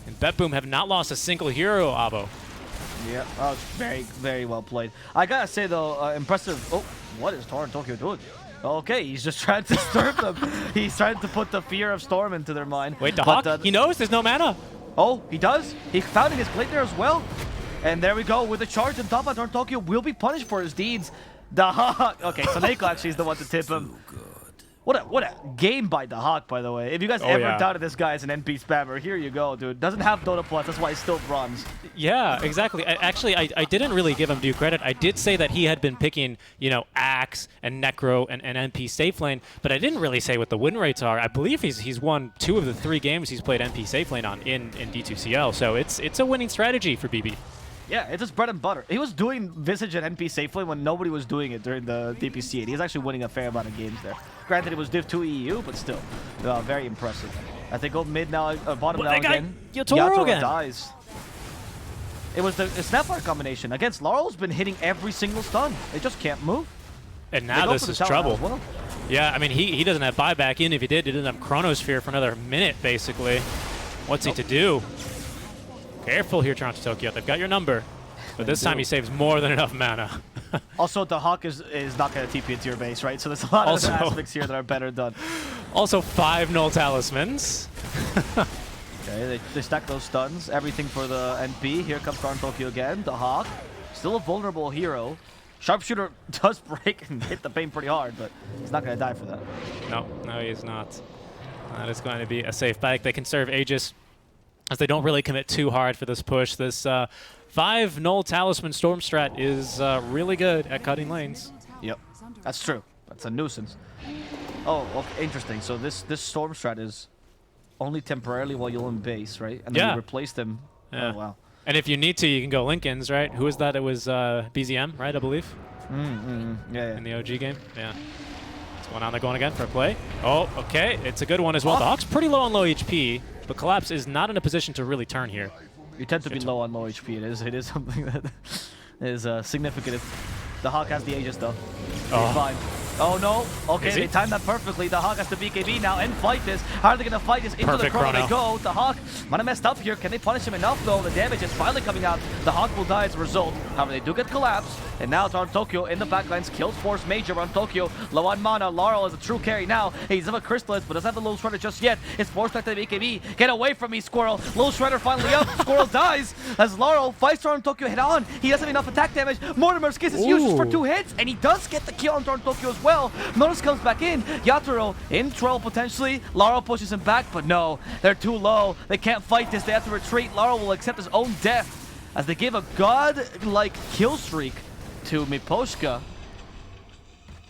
And BetBoom have not lost a single hero, Avo. Yeah, that was very, very well played. I gotta say though, impressive. Oh, what is Tokyo doing? Okay, he's just trying to disturb them. He's trying to put the fear of Storm into their mind. Wait, the But, Hawk? He knows there's no mana. Oh, he does? He found his Blade there as well. And there we go with the charge on top of North Tokyo will be punished for his deeds. The Hawk. Okay, so Neko actually is the one to tip him. What a game by the Hawk, by the way. If you guys ever doubted this guy as an NP spammer, here you go, dude. Doesn't have Dota Plus, that's why he's still bronze. Yeah, exactly. I didn't really give him due credit. I did say that he had been picking, you know, Axe and Necro and NP safe lane, but I didn't really say what the win rates are. I believe he's won 2 of the 3 games he's played NP safe lane on in D2CL, so it's a winning strategy for BB. Yeah, it's his bread and butter. He was doing Visage and NP safely when nobody was doing it during the DPC, and he's actually winning a fair amount of games there. Granted, it was Div 2 EEU, but still, very impressive. I think go mid now, bottom now again. Yatoro again dies. It was the Snapfire combination. Against Laurel's been hitting every single stun. They just can't move. And now this is trouble. Well. Yeah, I mean, he doesn't have buyback in. If he did, he didn't have Chronosphere for another minute, basically. What's he to do? Careful here, Toronto Tokyo. They've got your number. But this time he saves more than enough mana. Also, the Hawk is not going to TP into your base, right? So there's a lot of other aspects here that are better done. Also, 5 null talismans. Okay, they stack those stuns. Everything for the NP. Here comes Toronto Tokyo again. The Hawk. Still a vulnerable hero. Sharpshooter does break and hit the pain pretty hard, but he's not going to die for that. No, he is not. That is going to be a safe back. They can serve Aegis, as they don't really commit too hard for this push. This 5 null talisman storm strat is really good at cutting lanes. Yep, that's true. That's a nuisance. Oh, okay, interesting. So this storm strat is only temporarily while you're in base, right? And then you replace them. Yeah. Oh, wow. And if you need to, you can go Lincolns, right? Who is that? It was BZM, right, I believe? Yeah. In the OG game? Yeah. What's going on? They're going again for a play. Oh, okay. It's a good one as well. The Hawk's pretty low on low HP, but Collapse is not in a position to really turn here. You tend to be low on low HP. It is something that is significant. The Hawk has the Aegis, though. He's fine. Oh, no. Okay, they timed that perfectly. The Hawk has the BKB now and fight this. How are they going to fight this? Into the chrono they go. The Hawk might have messed up here. Can they punish him enough, though? The damage is finally coming out. The Hawk will die as a result. However, they do get collapsed. And now Toronto Tokyo in the backlines kills Force Major on Tokyo. Low on mana. Laurel is a true carry now. He's of a Crystallis, but doesn't have the Little Shredder just yet. It's forced back to the BKB. Get away from me, Squirrel. Little Shredder finally up. Squirrel dies as Laurel fights Toronto Tokyo head on. He doesn't have enough attack damage. Mortimer's Kiss is used for 2 hits, and he does get the kill on Toronto Tokyo as well. Notice comes back in. Yatoro in trouble potentially. Laurel pushes him back, but no. They're too low. They can't fight this. They have to retreat. Laurel will accept his own death as they give a god-like kill streak to Miposhka.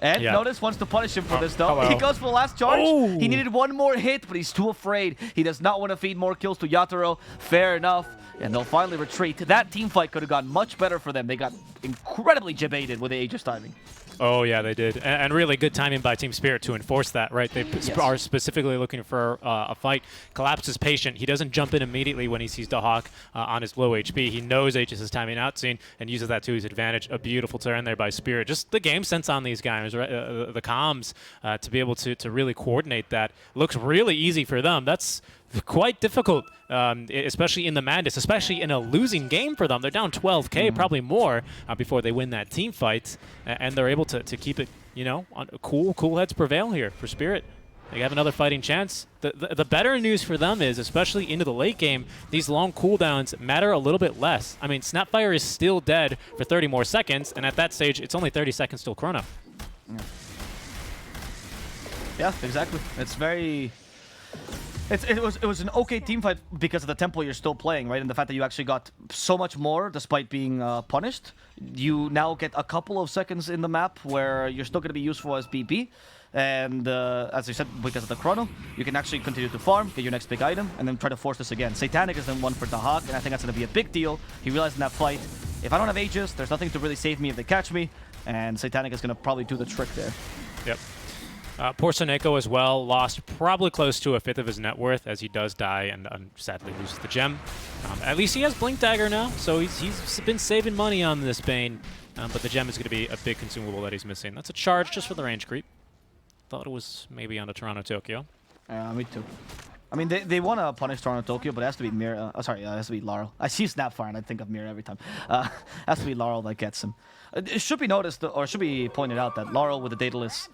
And Notice wants to punish him for this, though. Hello. He goes for the last charge. He needed 1 more hit, but he's too afraid. He does not want to feed more kills to Yatoro. Fair enough. And they'll finally retreat. That team fight could have gone much better for them. They got incredibly jebaited with the Aegis timing. Oh, yeah, they did. And really good timing by TSpirit to enforce that, right? They are specifically looking for a fight. Collapse is patient. He doesn't jump in immediately when he sees the Hawk on his low HP. He knows Aegis is timing out soon and uses that to his advantage. A beautiful turn there by Spirit. Just the game sense on these guys, right? The comms to be able to really coordinate that looks really easy for them. That's quite difficult, especially in the Madness, especially in a losing game for them. They're down 12K, probably more, before they win that team fight, and they're able to keep it, you know, on cool heads prevail here for Spirit. They have another fighting chance. The better news for them is, especially into the late game, these long cooldowns matter a little bit less. I mean, Snapfire is still dead for 30 more seconds, and at that stage, it's only 30 seconds till chrono. Yeah, exactly. It's very... It was an okay team fight because of the tempo you're still playing, right? And the fact that you actually got so much more despite being punished. You now get a couple of seconds in the map where you're still going to be useful as BP. And as I said, because of the chrono, you can actually continue to farm, get your next big item, and then try to force this again. Satanic is then one for the Hawk, and I think that's going to be a big deal. He realized in that fight, if I don't have Aegis, there's nothing to really save me if they catch me. And Satanic is going to probably do the trick there. Yep. Poor Soneko as well, lost probably close to 1/5 of his net worth as he does die and sadly loses the gem. At least he has Blink Dagger now, so he's been saving money on this Bane, but the gem is going to be a big consumable that he's missing. That's a charge just for the range creep. Thought it was maybe on a Toronto Tokyo. Yeah, me too. I mean, they want to punish Toronto Tokyo, but it has to be Mir. Sorry, it has to be Laurel. I see Snapfire and I think of Mir every time. It has to be Laurel that gets him. It should be noticed, or should be pointed out, that Laurel with the Daedalus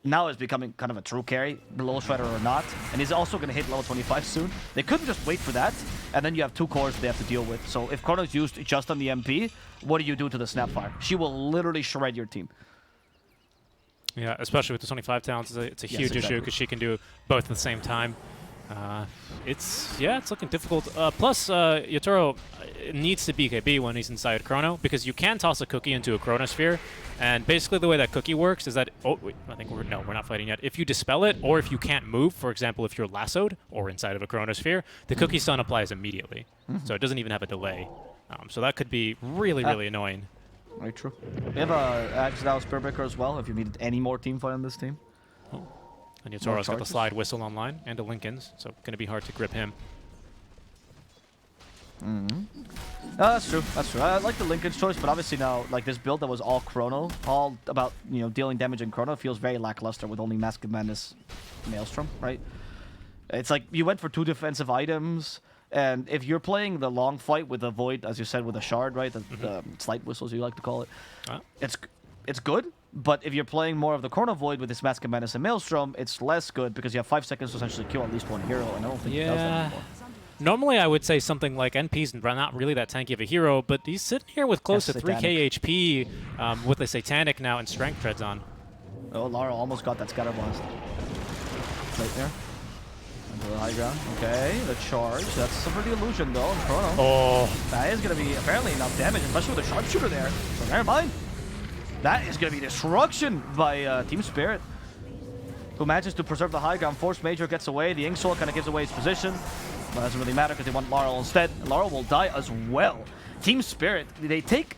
now is becoming kind of a true carry, below Shredder or not, and he's also going to hit level 25 soon. They couldn't just wait for that, and then you have 2 cores they have to deal with. So if Chrono's used just on the MP, what do you do to the Snapfire? She will literally shred your team. Yeah, especially with the 25 talents, it's a huge issue because she can do both at the same time. It's looking difficult. Plus, Yatoro needs to BKB when he's inside Chrono because you can toss a cookie into a Chronosphere, and basically the way that cookie works is that wait, I think we're not fighting yet. If you dispel it, or if you can't move, for example, if you're lassoed or inside of a Chronosphere, the cookie stun applies immediately, so it doesn't even have a delay. So that could be really annoying. Very true. We have a Accidental Spirit Breaker as well. If you needed any more team fight on this team. Oh. And Yatoro's got the slide whistle online and a Linken's, so going to be hard to grip him. That's true. That's true. I like the Linken's choice, but obviously now, like this build that was all Chrono, all about dealing damage in Chrono, feels very lackluster with only Mask of Madness, Maelstrom, right? It's like you went for 2 defensive items, and if you're playing the long fight with the Void, as you said, with a Shard, right, the slide whistles you like to call it, it's good. But if you're playing more of the Chrono Void with this Mask of Madness and Maelstrom, it's less good because you have 5 seconds to essentially kill at least 1 hero, and I don't think he does that anymore. Normally, I would say something like NP's not really that tanky of a hero, but he's sitting here with close to 3k HP with the Satanic now and Strength Treads on. Oh, Lara almost got that Scatter Blast. Right there. Into the high ground. Okay, the charge. That's a pretty illusion, though, in Chrono. Oh. That is going to be apparently enough damage, especially with the Sharpshooter there. So never mind. That is going to be destruction by TSpirit, who manages to preserve the high ground. Force Major gets away. The Ink Soul kind of gives away his position. But it doesn't really matter because they want Laurel instead. Laurel will die as well. TSpirit, they take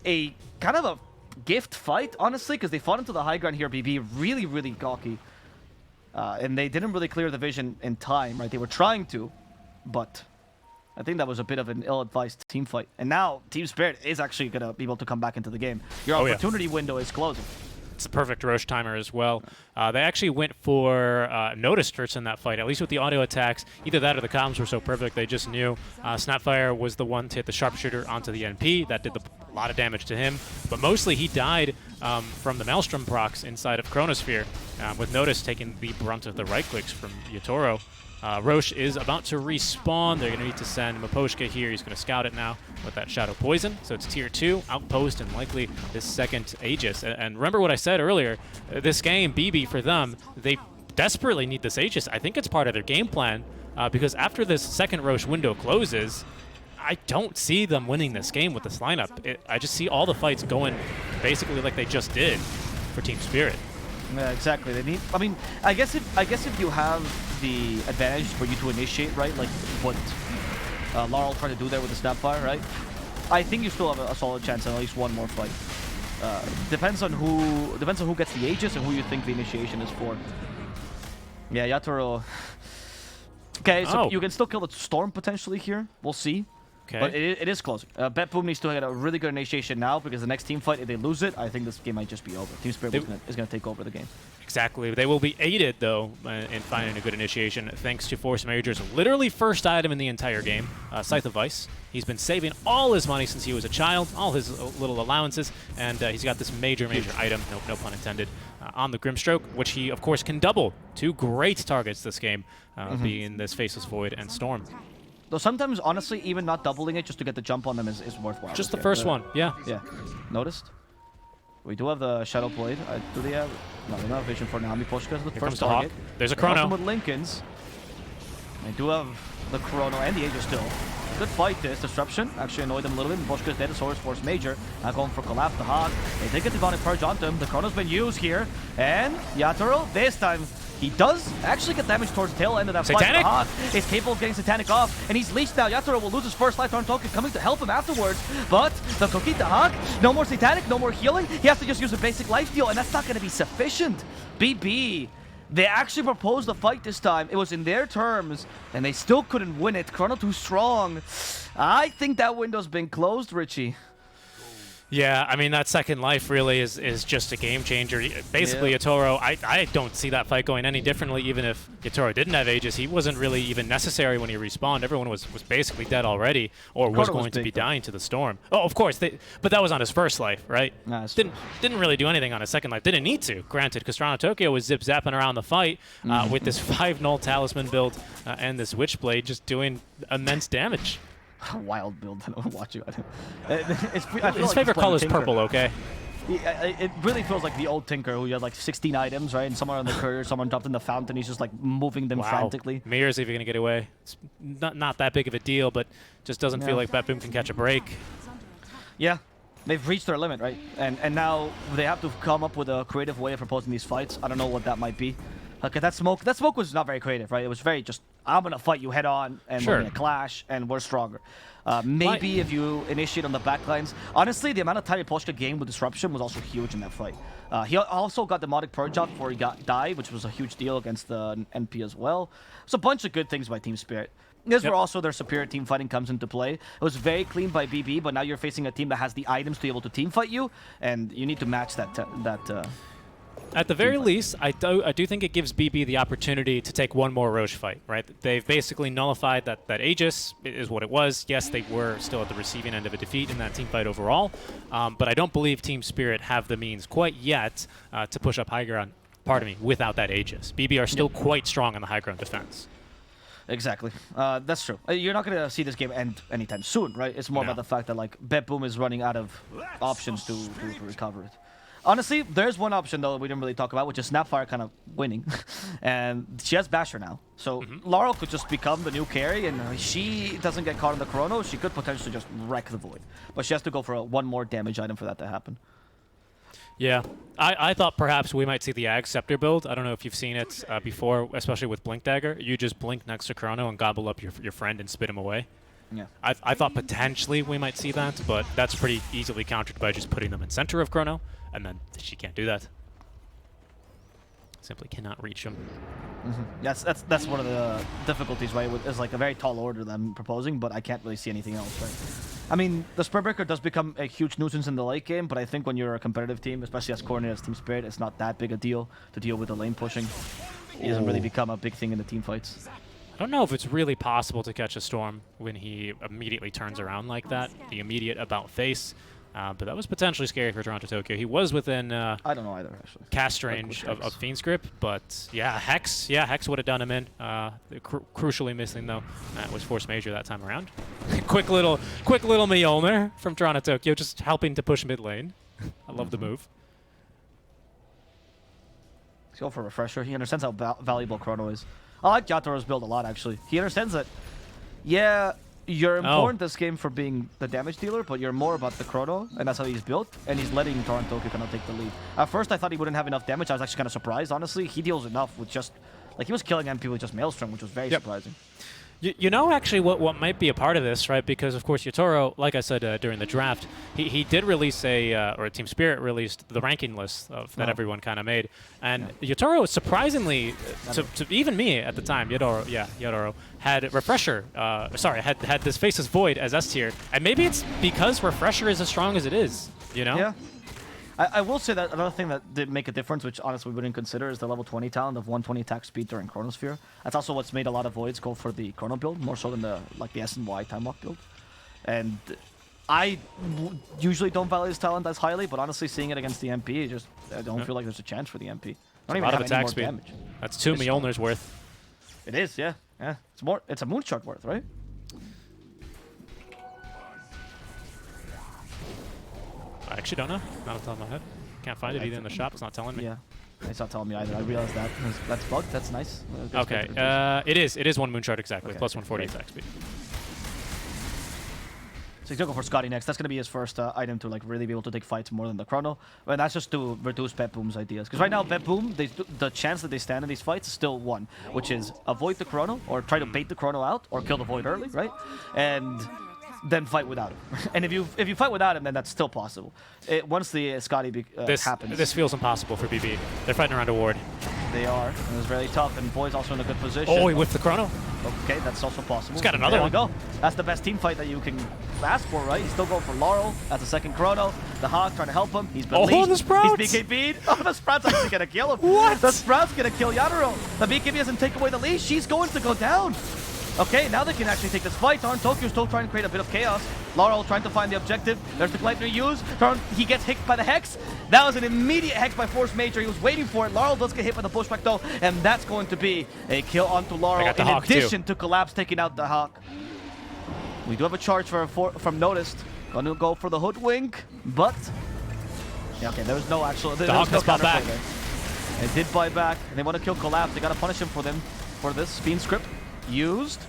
a kind of a gift fight, honestly, because they fought into the high ground here, BB. Really cocky. And they didn't really clear the vision in time, right? They were trying to, but I think that was a bit of an ill-advised team fight. And now TSpirit is actually going to be able to come back into the game. Your opportunity window is closing. It's a perfect Roche timer as well. They actually went for Notice first in that fight, at least with the auto attacks. Either that or the comms were so perfect they just knew. Snapfire was the one to hit the Sharpshooter onto the NP. That did a lot of damage to him. But mostly he died from the Maelstrom procs inside of Chronosphere, with Notice taking the brunt of the right clicks from Yatoro. Roche is about to respawn. They're going to need to send Miposhka here. He's going to scout it now with that Shadow Poison. So it's tier 2, Outpost, and likely this second Aegis. And remember what I said earlier, this game, BB, for them, they desperately need this Aegis. I think it's part of their game plan because after this second Roche window closes, I don't see them winning this game with this lineup. I just see all the fights going basically like they just did for TSpirit. Yeah, exactly. They need. I mean, I guess if you have the advantage for you to initiate, right, like what Laurel tried to do there with the Snapfire, right? I think you still have a solid chance at least one more fight. Depends on who gets the Aegis and who you think the initiation is for. Yeah, Yatoro. Okay, so you can still kill the Storm potentially here. We'll see. Okay. But it is closing. BetBoom needs to get a really good initiation now because the next team fight, if they lose it, I think this game might just be over. TSpirit is going to take over the game. Exactly. They will be aided, though, in finding a good initiation thanks to Force Major's literally first item in the entire game, Scythe of Vice. He's been saving all his money since he was a child, all his little allowances, and he's got this major item, no pun intended, on the Grimstroke, which he, of course, can double. 2 great targets this game, being this Faceless Void and Storm. Though sometimes, honestly, even not doubling it just to get the jump on them is worthwhile. Just the first one, yeah. Yeah. Noticed? We do have the Shadow Blade. Do they have... No, they don't have vision for now. Miposhka is the first target. There's a Chrono. With Linken's. They do have the Chrono and the Aegis still. Good fight this. Disruption actually annoyed them a little bit. Miposhka's dead. Source Force Major. Now going for Collapse the Hawk. They did get the Demonic Purge onto him. The Chrono's been used here. And Yatoro, this time, he does actually get damage towards the tail end of that fight. The Hawk is capable of getting Satanic off, and he's leashed now. Yatoro will lose his first lifetime token coming to help him afterwards. But the Cookie, the Hawk, no more Satanic, no more healing. He has to just use a basic life steal, and that's not going to be sufficient. BB, they actually proposed the fight this time. It was in their terms, and they still couldn't win it. Chrono too strong. I think that window's been closed, Richie. Yeah, I mean, that second life really is just a game changer. Basically, Yeah. Yatoro, I don't see that fight going any differently. Even if Yatoro didn't have Aegis, he wasn't really even necessary when he respawned. Everyone was basically dead already, or was Chrono was going to big, be though. dying to the storm. Oh, of course, but that was on his first life, right? Nah, it's Didn't really do anything on his second life. Didn't need to, granted, because Toronto Tokyo was zip-zapping around the fight with this 5-0 Talisman build and this Witchblade just doing immense damage. Wild build. I don't watch it. I feel His like he's favorite playing color is Tinker. purple, okay? It really feels like the old Tinker who had like 16 items, right? And someone on the courier, someone dropped in the fountain. He's just like moving them frantically. Mirror's even going to get away. It's not that big of a deal, but just doesn't feel like BetBoom can catch a break. Yeah, they've reached their limit, right? And now they have to come up with a creative way of proposing these fights. I don't know what that might be. Okay, that smoke was not very creative, right? It was very just, I'm gonna fight you head on, and we're gonna clash, and we're stronger. Maybe if you initiate on the backlines. Honestly, the amount of time Polska gained with Disruption was also huge in that fight. He also got Demonic Purge off before he got dive, which was a huge deal against the NP as well. So a bunch of good things by TSpirit. This is where also their superior team fighting comes into play. It was very clean by BB, but now you're facing a team that has the items to be able to team fight you, and you need to match that. At the very least, I do think it gives BB the opportunity to take one more Roche fight, right? They've basically nullified that Aegis is what it was. Yes, they were still at the receiving end of a defeat in that team fight overall, but I don't believe TSpirit have the means quite yet to push up high ground, without that Aegis. BB are still quite strong on the high ground defense. Exactly. That's true. You're not going to see this game end anytime soon, right? It's more about the fact that like BetBoom is running out of options to recover it. Honestly, there's one option, though, that we didn't really talk about, which is Snapfire kind of winning. And she has Basher now. So Laurel could just become the new carry, and if she doesn't get caught in the Chrono, she could potentially just wreck the Void. But she has to go for one more damage item for that to happen. Yeah, I thought perhaps we might see the Ag Scepter build. I don't know if you've seen it before, especially with Blink Dagger. You just blink next to Chrono and gobble up your friend and spit him away. Yeah. I thought potentially we might see that, but that's pretty easily countered by just putting them in center of Chrono, and then she can't do that. Simply cannot reach him. That's one of the difficulties, right? It's like a very tall order that I'm proposing, but I can't really see anything else, right? I mean, the Spirit Breaker does become a huge nuisance in the late game, but I think when you're a competitive team, especially as coordinated as TSpirit, it's not that big a deal to deal with the lane pushing. It doesn't really become a big thing in the team fights. I don't know if it's really possible to catch a Storm when he immediately turns around like that, the immediate about face. But that was potentially scary for Toronto Tokyo. He was within I don't know either, actually. Cast range of Fiend's Grip, but yeah, Hex would have done him in. Crucially missing though. That was Force Major that time around. quick little Mjolnir from Toronto Tokyo, just helping to push mid lane. I love the move. Let's go for a refresher. He understands how valuable Chrono is. I like Yatoro's build a lot, actually. He understands that, yeah, you're important this game for being the damage dealer, but you're more about the Chrono, and that's how he's built, and he's letting Toronto Tokyo kind of take the lead. At first, I thought he wouldn't have enough damage. I was actually kind of surprised, honestly. He deals enough with just, like, he was killing MP with just Maelstrom, which was very surprising. You know, actually, what might be a part of this, right? Because, of course, Yatoro, like I said during the draft, he did release or TSpirit released the ranking list that everyone kind of made. And Yatoro, surprisingly, to even me at the time, Yatoro, had Refresher, had this Faceless Void as S tier. And maybe it's because Refresher is as strong as it is, you know? Yeah. I will say that another thing that did make a difference, which honestly we wouldn't consider, is the level 20 talent of 120 attack speed during Chronosphere. That's also what's made a lot of Voids go for the Chrono build, more so than the S and Y time walk build. And I usually don't value his talent as highly, but honestly seeing it against the MP, I don't feel like there's a chance for the MP. I don't even have any more damage. That's 2 Mjolnir's worth. It is, yeah. It's a Moonshot worth, right? I actually don't know. Not off the top of my head. Can't find it either in the shop. It's not telling me. Yeah, it's not telling me either. I realized that. That's bugged. That's nice. Okay. It is 1 Moonshot exactly. Okay, plus 140 attack speed. So he's going to go for Scotty next. That's going to be his first item to like really be able to take fights more than the Chrono. And that's just to reduce BetBoom's ideas. Because right now, BetBoom, the chance that they stand in these fights is still one, which is avoid the Chrono, or try to bait the Chrono out, or kill the Void early, right? And then fight without him. And if you fight without him, then that's still possible. Once the Scotty happens. This feels impossible for BB. They're fighting around a ward. They are. And it's really tough. And Void's also in a good position. Oh, he whiffed the Chrono. Okay, that's also possible. He's got another one. There we go. That's the best team fight that you can ask for, right? He's still going for Laurel. That's a second Chrono. The Hawk trying to help him. He's been leashed. The Sprouts! He's BKB'd. Oh, the Sprout's actually going to kill him. What? The Sprout's going to kill Yadaro. The BKB doesn't take away the leash. She's going to go down. Okay, now they can actually take this fight on. Tokyo's still trying to create a bit of chaos. Laurel trying to find the objective. There's the Gleipnir use. He gets hit by the Hex. That was an immediate Hex by Force Major. He was waiting for it. Laurel does get hit by the pushback though, and that's going to be a kill onto Laurel in addition to Collapse taking out the Hawk. We do have a charge from Noticed. Gonna go for the Hoodwink, but... Yeah, okay, there was no actual... The Hawk has bought back. They did buy back, and they want to kill Collapse. They gotta punish him for this. Fiend Script used.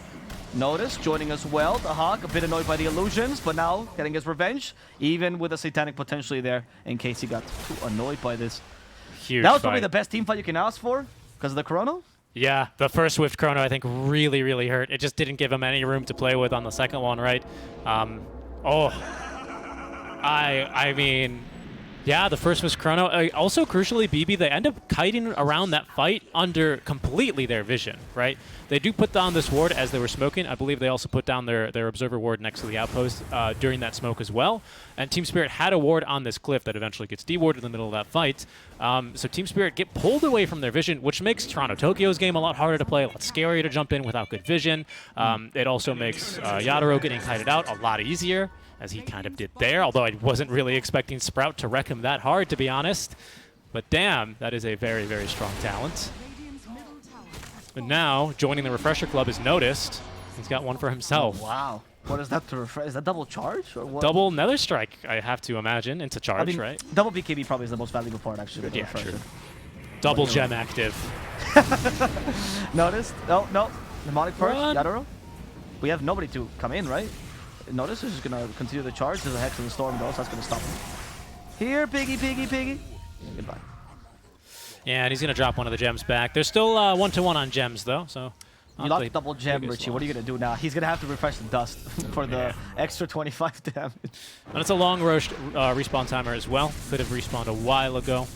Noticed, joining as well. The Hawk, a bit annoyed by the illusions, but now getting his revenge, even with a Satanic potentially there, in case he got too annoyed by this. Huge That was fight. probably the best team fight you can ask for, because of the Chrono. Yeah, the first Swift Chrono, I think, really, really hurt. It just didn't give him any room to play with on the second one, right? I mean, yeah, the first was Chrono. Also, crucially, BB, they end up kiting around that fight under completely their vision, right? They do put down this ward as they were smoking. I believe they also put down their observer ward next to the outpost during that smoke as well. And TeamSpirit had a ward on this cliff that eventually gets dewarded in the middle of that fight. So TeamSpirit get pulled away from their vision, which makes Toronto Tokyo's game a lot harder to play, a lot scarier to jump in without good vision. It also makes Yadaro getting kited out a lot easier, as he kind of did there, although I wasn't really expecting Sprout to wreck him that hard, to be honest. But damn, that is a very, very strong talent. But now, joining the Refresher Club is Noticed. He's got one for himself. Oh, wow. What is that to refresh? Is that double charge? Or what? Double Nether Strike, I have to imagine, into charge, I mean, right? Double BKB probably is the most valuable part, actually. Yeah, true. Double gem active. Noticed? No, no. Mnemonic Purge, Run. Yadaro. We have nobody to come in, right? Notice is just gonna continue the charge. There's a Hex in the Storm though, so that's gonna stop him. Here, piggy, piggy, piggy. Goodbye. Yeah, and he's gonna drop one of the gems back. There's still 1-to-1 on gems though, so. You lost double gem, Richie. What are you gonna do now? He's gonna have to refresh the dust for the extra 25 damage. And it's a long respawn timer as well. Could have respawned a while ago,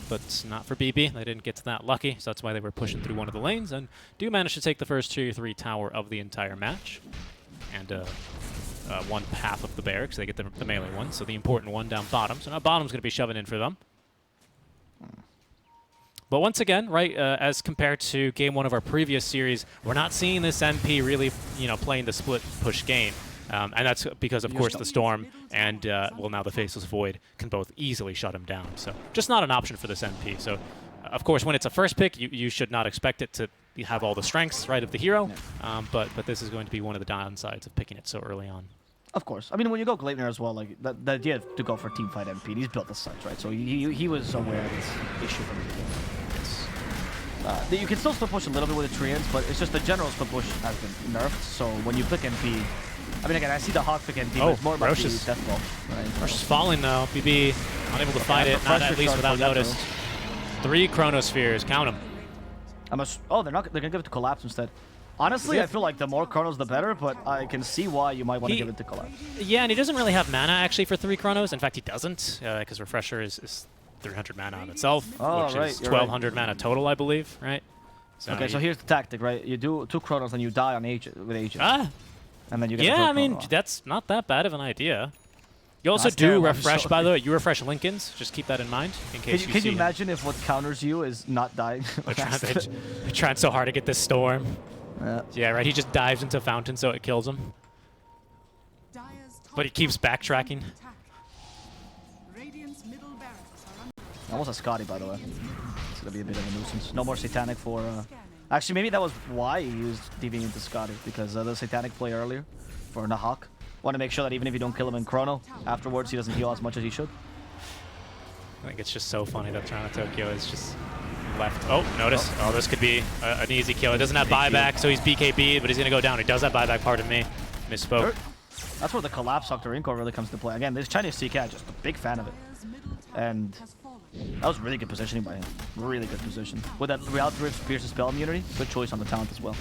but not for BB. They didn't get to that lucky, so that's why they were pushing through one of the lanes and do manage to take the first 2-3 tower of the entire match. And one half of the barracks. They get the melee one, so the important one down bottom. So now bottom's going to be shoving in for them. But once again, right, as compared to game one of our previous series, we're not seeing this MP really, playing the split push game. And that's because, of course, the Storm and, well, now the Faceless Void can both easily shut him down. So just not an option for this MP. So, of course, when it's a first pick, you should not expect it to have all the strengths, right, of the hero. But this is going to be one of the downsides of picking it so early on. Of course. I mean, when you go Gleipnir as well, like, the idea to go for team fight MP, he's built as such, right? So he was aware of this issue from the beginning. You can still split push a little bit with the Treants, but it's just the general split push has been nerfed. So when you pick MP, I mean, again, I see the Hawk pick MP, but it's more about the death ball, right? Rosh is falling now. BB unable to fight it, not at least without Notice. 3 Chronospheres, count them. They're gonna give it to Collapse instead. Honestly, I feel like the more Chronos, the better, but I can see why you might want to give it to Collapse. Yeah, and he doesn't really have mana, actually, for 3 Chronos. In fact, he doesn't, because Refresher is 300 mana on itself, which is 1,200 mana total, I believe, right? So okay, so here's the tactic, right? You do 2 Chronos, and you die on with Aegis. And then you get I mean, that's not that bad of an idea. You also do refresh, by the way. You refresh Lincolns. Just keep that in mind in case Can you imagine if what counters you is not dying? They're trying so hard to get this Storm. Yeah, right. He just dives into Fountain so it kills him. But he keeps backtracking. That was a Scotty, by the way. It's going to be a bit of a nuisance. No more Satanic for... Actually, maybe that was why he used DV into Scotty, because the Satanic play earlier for Nahak. Want to make sure that even if you don't kill him in Chrono, afterwards he doesn't heal as much as he should. I think it's just so funny that Toronto Tokyo is just left. Oh, notice. Oh, this could be an easy kill. It doesn't have buyback, so he's BKB, but he's going to go down. He does have buyback, pardon me. Misspoke. That's where the Collapse Octarinko really comes to play. Again, this Chinese CK, just a big fan of it. And that was really good positioning by him. Really good position. With that Reality Rift Pierce's spell immunity, good choice on the talent as well.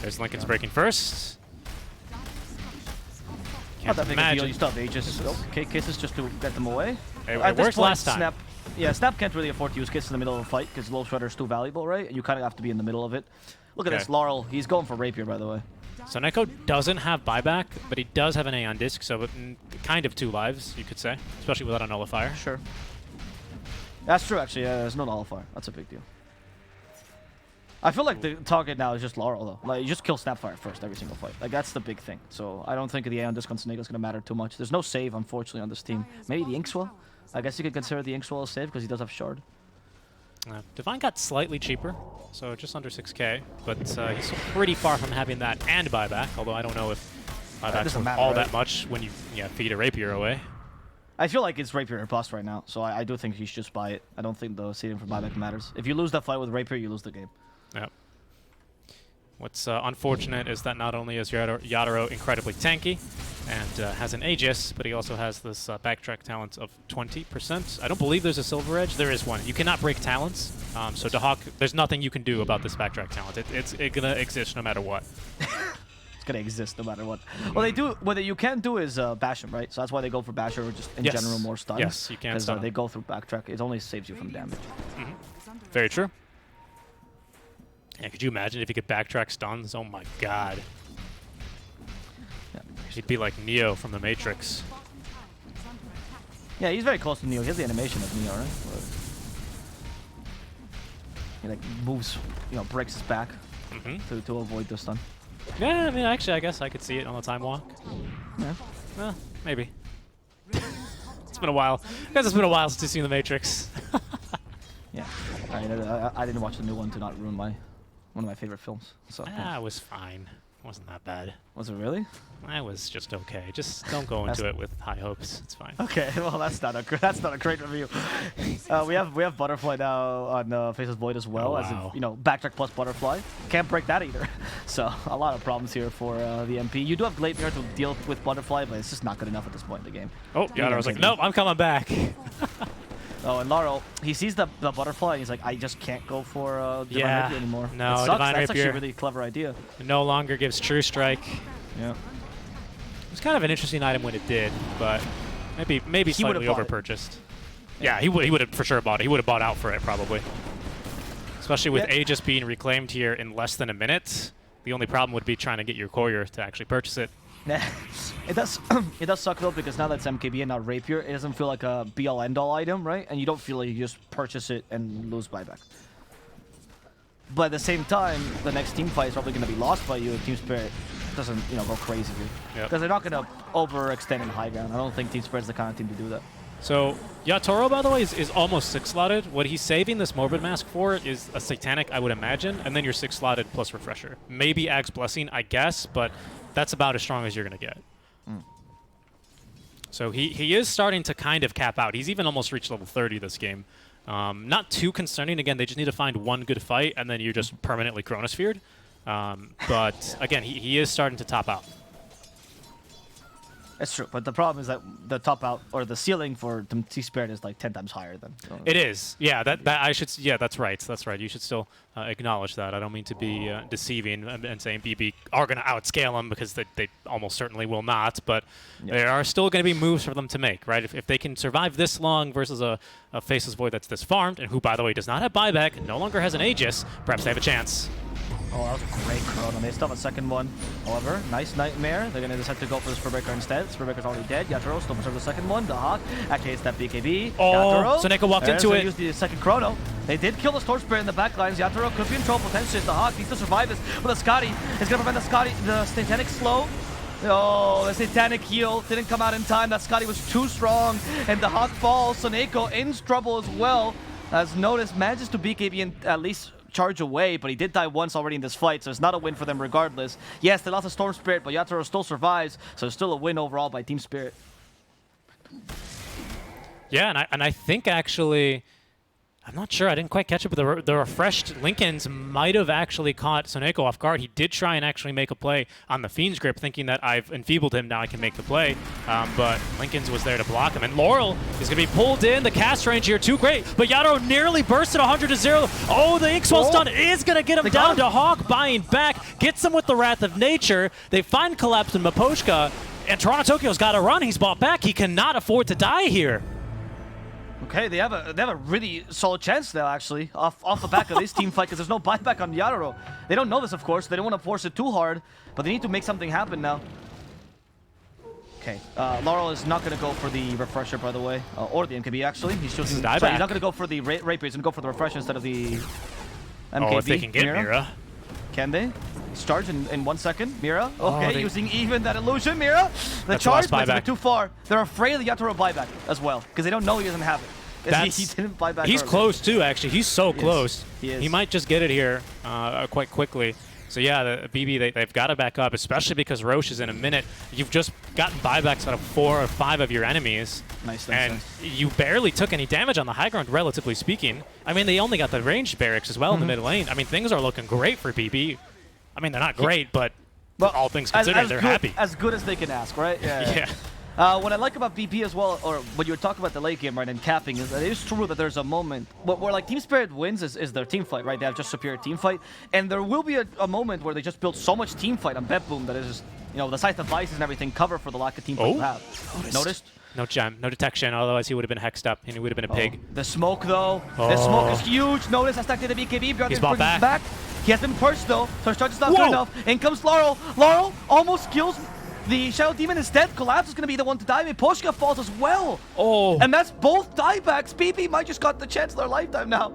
There's Lincoln's breaking first. Not that big a deal. You still have Aegis. Okay, Kisses just to get them away. It worked last time. Snap can't really afford to use Kisses in the middle of a fight because Low Shredder is too valuable, right? You kind of have to be in the middle of it. Look at this, Laurel. He's going for Rapier, by the way. Soneko doesn't have buyback, but he does have an Aeon Disc, so kind of 2 lives, you could say, especially without a nullifier. Sure. That's true, actually. Yeah, there's no nullifier. That's a big deal. I feel like the target now is just Laurel, though. Like, you just kill Snapfire first every single fight. Like, that's the big thing. So I don't think the Aeon Disc on Soneko is going to matter too much. There's no save, unfortunately, on this team. Maybe the Inkswell? I guess you could consider the Inkswell a save because he does have Shard. Divine got slightly cheaper, so just under 6k, but he's still pretty far from having that and buyback, although I don't know if buyback's worth all that much when you feed a Rapier away. I feel like it's Rapier or bust right now, so I do think he should just buy it. I don't think the seeding for buyback matters. If you lose that fight with Rapier, you lose the game. Yep. What's unfortunate is that not only is Yatoro incredibly tanky and has an Aegis, but he also has this backtrack talent of 20%. I don't believe there's a Silver Edge. There is one. You cannot break talents. So Dahak, there's nothing you can do about this backtrack talent. It's going to exist no matter what. It's going to exist no matter what. Well, they do. What you can do is bash him, right? So that's why they go for basher or just in general more stuns. Yes, you can stun they go through backtrack. It only saves you from damage. Very true. Yeah, could you imagine if he could backtrack stuns? Oh my god. Yeah. He'd be like Neo from the Matrix. Yeah, he's very close to Neo. He has the animation of Neo, right? He like moves, breaks his back to avoid the stun. Yeah, I mean, actually, I guess I could see it on the time walk. Yeah. Well, maybe. It's been a while. I guess it's been a while since you've seen the Matrix. Yeah. I didn't watch the new one to not ruin one of my favorite films. So it was fine. It wasn't that bad. Was it really? I was just okay. Just don't go into it with high hopes. It's fine. Okay, well that's not a great review. we have Butterfly now on Faceless Void as well, as if, backtrack plus Butterfly. Can't break that either. So a lot of problems here for the MP. You do have Gleipnir to deal with Butterfly, but it's just not good enough at this point in the game. Oh, yeah, I was like, nope, I'm coming back. Oh, and Laurel, he sees the Butterfly, and he's like, I just can't go for Divine Rapier anymore. No, it sucks. Divine That's Rapier actually a really clever idea. It no longer gives True Strike. Yeah. It was kind of an interesting item when it did, but maybe slightly overpurchased. Yeah, he would have for sure bought it. He would have bought out for it probably. Especially with Aegis being reclaimed here in less than a minute. The only problem would be trying to get your courier to actually purchase it. It does suck though, because now that's MKB and not Rapier, it doesn't feel like a be-all end-all item, right? And you don't feel like you just purchase it and lose buyback. But at the same time, the next team fight is probably going to be lost by you if TSpirit doesn't, go crazy here. Because they're not going to overextend in high ground. I don't think TSpirit's the kind of team to do that. So Yatoro, by the way, is almost 6-slotted. What he's saving this Morbid Mask for is a Satanic, I would imagine, and then you're 6-slotted plus Refresher. Maybe Ag's Blessing, I guess, but that's about as strong as you're going to get. So he is starting to kind of cap out. He's even almost reached level 30 this game. Not too concerning. Again, they just need to find one good fight, and then you're just permanently Chronosphered. But again, he is starting to top out. That's true, but the problem is that the top out or the ceiling for TSpirit is like 10 times higher than. It is, yeah. That I should, yeah. That's right. That's right. You should still acknowledge that. I don't mean to be deceiving and saying BB are going to outscale them, because they almost certainly will not. But there are still going to be moves for them to make, right? If they can survive this long versus a Faceless Void that's this farmed, and who, by the way, does not have buyback, no longer has an Aegis, perhaps they have a chance. Oh, that was a great Chrono. They still have a second one. However, nice Nightmare. They're going to decide to go for the Spiritbreaker instead. Spiritbreaker's already dead. Yatoro still preserves the second one. Dahak activates that BKB. Oh, Yatoro. Soneko walked into it. Used the second Chrono. They did kill the Storm Spirit in the backlines. Yatoro could be in trouble potentially. Dahak needs to survive this with a Scotty. It's going to prevent the Satanic slow. Oh, the Satanic heal didn't come out in time. That Scotty was too strong. And Dahak falls. Soneko in trouble as well. As noticed, manages to BKB and at least charge away, but he did die once already in this fight, so it's not a win for them regardless. Yes, they lost a Storm Spirit, but Yatoro still survives, so it's still a win overall by TSpirit. Yeah, and I think actually, I'm not sure, I didn't quite catch it, but the refreshed Lincolns might have actually caught Soneko off guard. He did try and actually make a play on the Fiend's Grip, thinking that I've enfeebled him, now I can make the play. But Lincolns was there to block him. And Laurel is going to be pulled in. The cast range here, too great. But Yatoro nearly bursted 100-0. Oh, the Inkswell stun is going to get him down to Hawk, buying back. Gets him with the Wrath of Nature. They find Collapse in Mapochka. And Toronto Tokyo's got to run. He's bought back. He cannot afford to die here. Okay, they have a really solid chance now, actually, off the back of this team fight, because there's no buyback on Yaroro. They don't know this, of course. They don't want to force it too hard, but they need to make something happen now. Okay, Laurel is not going to go for the refresher, by the way, or the MKB, actually. He's choosing. Sorry, he's not going to go for the rapier. He's going to go for the refresher instead of the MKB. Oh, if they can get Mira. Can they? Charge in 1 second. Mira. Okay, using even that illusion. Mira. The charge, but it's a bit too far. They're afraid of the Yatoro buyback as well, because they don't know he doesn't have it. He didn't buy back. He's early. Close too, actually. He's so close. He is. He might just get it here quite quickly. So yeah, the BB, they've got to back up, especially because Roche is in a minute. You've just gotten buybacks out of 4 or 5 of your enemies. Nice. And you barely took any damage on the high ground, relatively speaking. I mean, they only got the ranged barracks as well in the mid lane. I mean, things are looking great for BB. I mean, they're not great, but all things considered, they're happy. As good as they can ask, right? Yeah. What I like about BP as well, or when you were talking about the late game, right, and capping, is that it is true that there's a moment where like TSpirit wins is their team fight, right? They have just superior team fight, and there will be a moment where they just build so much team fight on BetBoom that is just, you know, the scythe of vices and everything cover for the lack of team fight you have. Noticed? No gem, no detection, otherwise he would have been hexed up and he would have been a pig. The smoke, though. The smoke is huge. Notice I stacked the BKB. He's bought back. He has been pushed, though, so his charge is not good enough. In comes Laurel. Laurel almost kills the Shadow Demon instead. Collapse is going to be the one to die. Poshka falls as well. And that's both diebacks. BB might just got the chance of their lifetime now.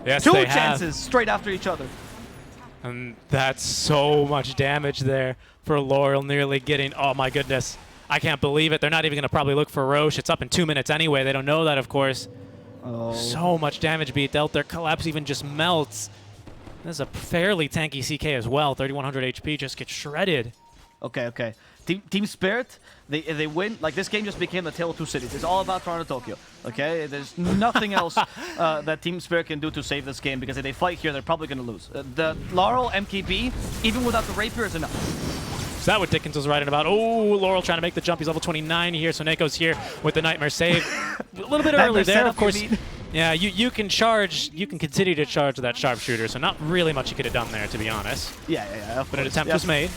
Yes, 2 chances straight after each other. And that's so much damage there for Laurel, nearly getting, oh my goodness. I can't believe it. They're not even going to probably look for Roche. It's up in 2 minutes anyway. They don't know that, of course. So much damage being dealt there. Collapse even just melts. This is a fairly tanky CK as well. 3,100 HP just gets shredded. Okay. TSpirit, they win. Like, this game just became the Tale of Two Cities. It's all about Toronto, Tokyo. Okay? There's nothing else that TSpirit can do to save this game, because if they fight here, they're probably going to lose. The Laurel MKB, even without the rapier, is enough. Is that what Dickens was writing about? Oh, Laurel trying to make the jump. He's level 29 here, so Neko's here with the Nightmare save. A little bit early there, of course. Yeah, you can charge, you can continue to charge that sharpshooter, so not really much you could have done there, to be honest. Yeah. But an attempt was made.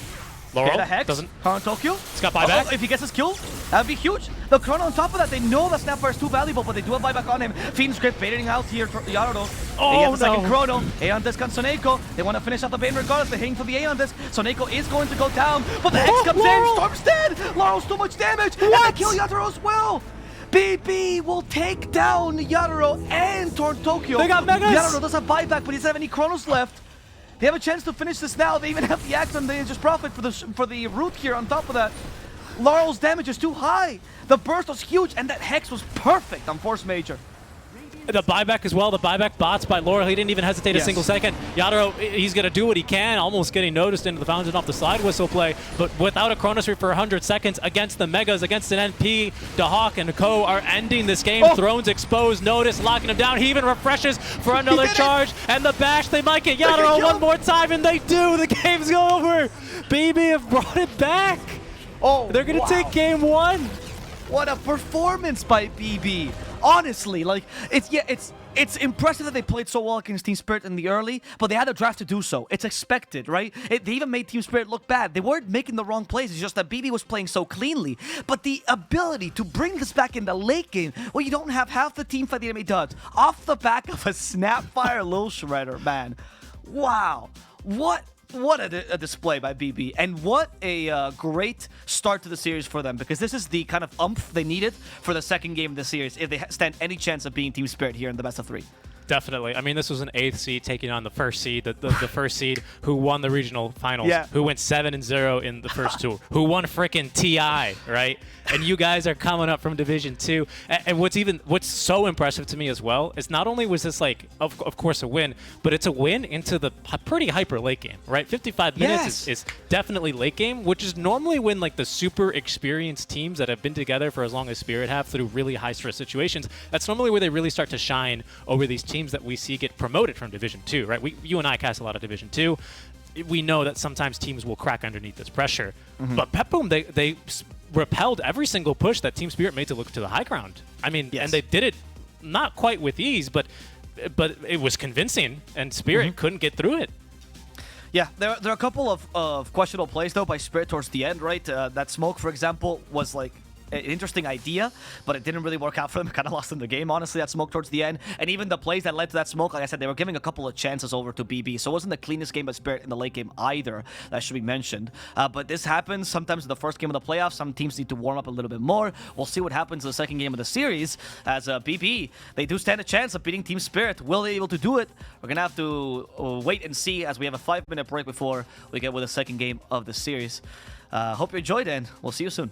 Laurel doesn't. Chrono Tokyo. It's got buyback. If he gets his kill, that'd be huge. The Chrono on top of that, they know that Snapfire is too valuable, but they do have buyback on him. Fiend's Grip baiting out here Yaroro. They get the second Chrono. Aeon Disc on Soneko. They want to finish out the Bane regardless. They're hitting for the Aeon Disc. Soneko is going to go down, but the Hex comes in. Storm's dead. Laurel's too much damage. And they kill Yatoro as well. BB will take down Yatoro and Torn Tokyo. They got Megas. Yatoro doesn't have buyback, but he doesn't have any Chronos left. They have a chance to finish this now. They even have the axe and they just profit for the root here on top of that. Laurel's damage is too high. The burst was huge, and that Hex was perfect on Force Major. The buyback as well, the buyback bots by Laurel. He didn't even hesitate a single second. Yatoro, he's going to do what he can, almost getting noticed into the fountain off the slide whistle play, but without a Chrono Sweep for 100 seconds against the Megas, against an NP, Dahawk and Co are ending this game. Thrones exposed, notice, locking him down. He even refreshes for another charge, and the bash, they might get Yatoro one more time, and they do. The game's over. BB have brought it back. They're going to take game 1. What a performance by BB. Honestly, like, it's impressive that they played so well against TSpirit in the early, but they had a draft to do so. It's expected, right? They even made TSpirit look bad. They weren't making the wrong plays. It's just that BB was playing so cleanly. But the ability to bring this back in the late game, where you don't have half the team fight the enemy does, off the back of a Snapfire Lil Shredder, man. Wow. What a display by BB, and what a great start to the series for them, because this is the kind of oomph they needed for the second game of the series if they stand any chance of being TSpirit here in the best of 3. Definitely. I mean, this was an 8th seed taking on the first seed, the first seed who won the regional finals, who went 7-0 in the first tour, who won frickin' TI, right? And you guys are coming up from Division 2. And what's so impressive to me as well is not only was this like, of course, a win, but it's a win into the pretty hyper late game, right? 55 minutes is definitely late game, which is normally when like the super experienced teams that have been together for as long as Spirit have through really high stress situations, that's normally where they really start to shine over these teams that we see get promoted from Division 2, right? You and I cast a lot of Division 2. We know that sometimes teams will crack underneath this pressure. But BetBoom, they repelled every single push that TSpirit made to look to the high ground. I mean, and they did it not quite with ease, but it was convincing, and Spirit couldn't get through it. Yeah, there are a couple of questionable plays, though, by Spirit towards the end, right? That smoke, for example, was like interesting idea, but it didn't really work out for them. Kind of lost in the game, honestly, that smoke towards the end. And even the plays that led to that smoke, like I said, they were giving a couple of chances over to BB. So it wasn't the cleanest game of Spirit in the late game either. That should be mentioned. But this happens sometimes in the first game of the playoffs. Some teams need to warm up a little bit more. We'll see what happens in the second game of the series. As BB, they do stand a chance of beating TSpirit. Will they be able to do it? We're going to have to wait and see, as we have a 5-minute break before we get with the second game of the series. Hope you enjoyed, and we'll see you soon.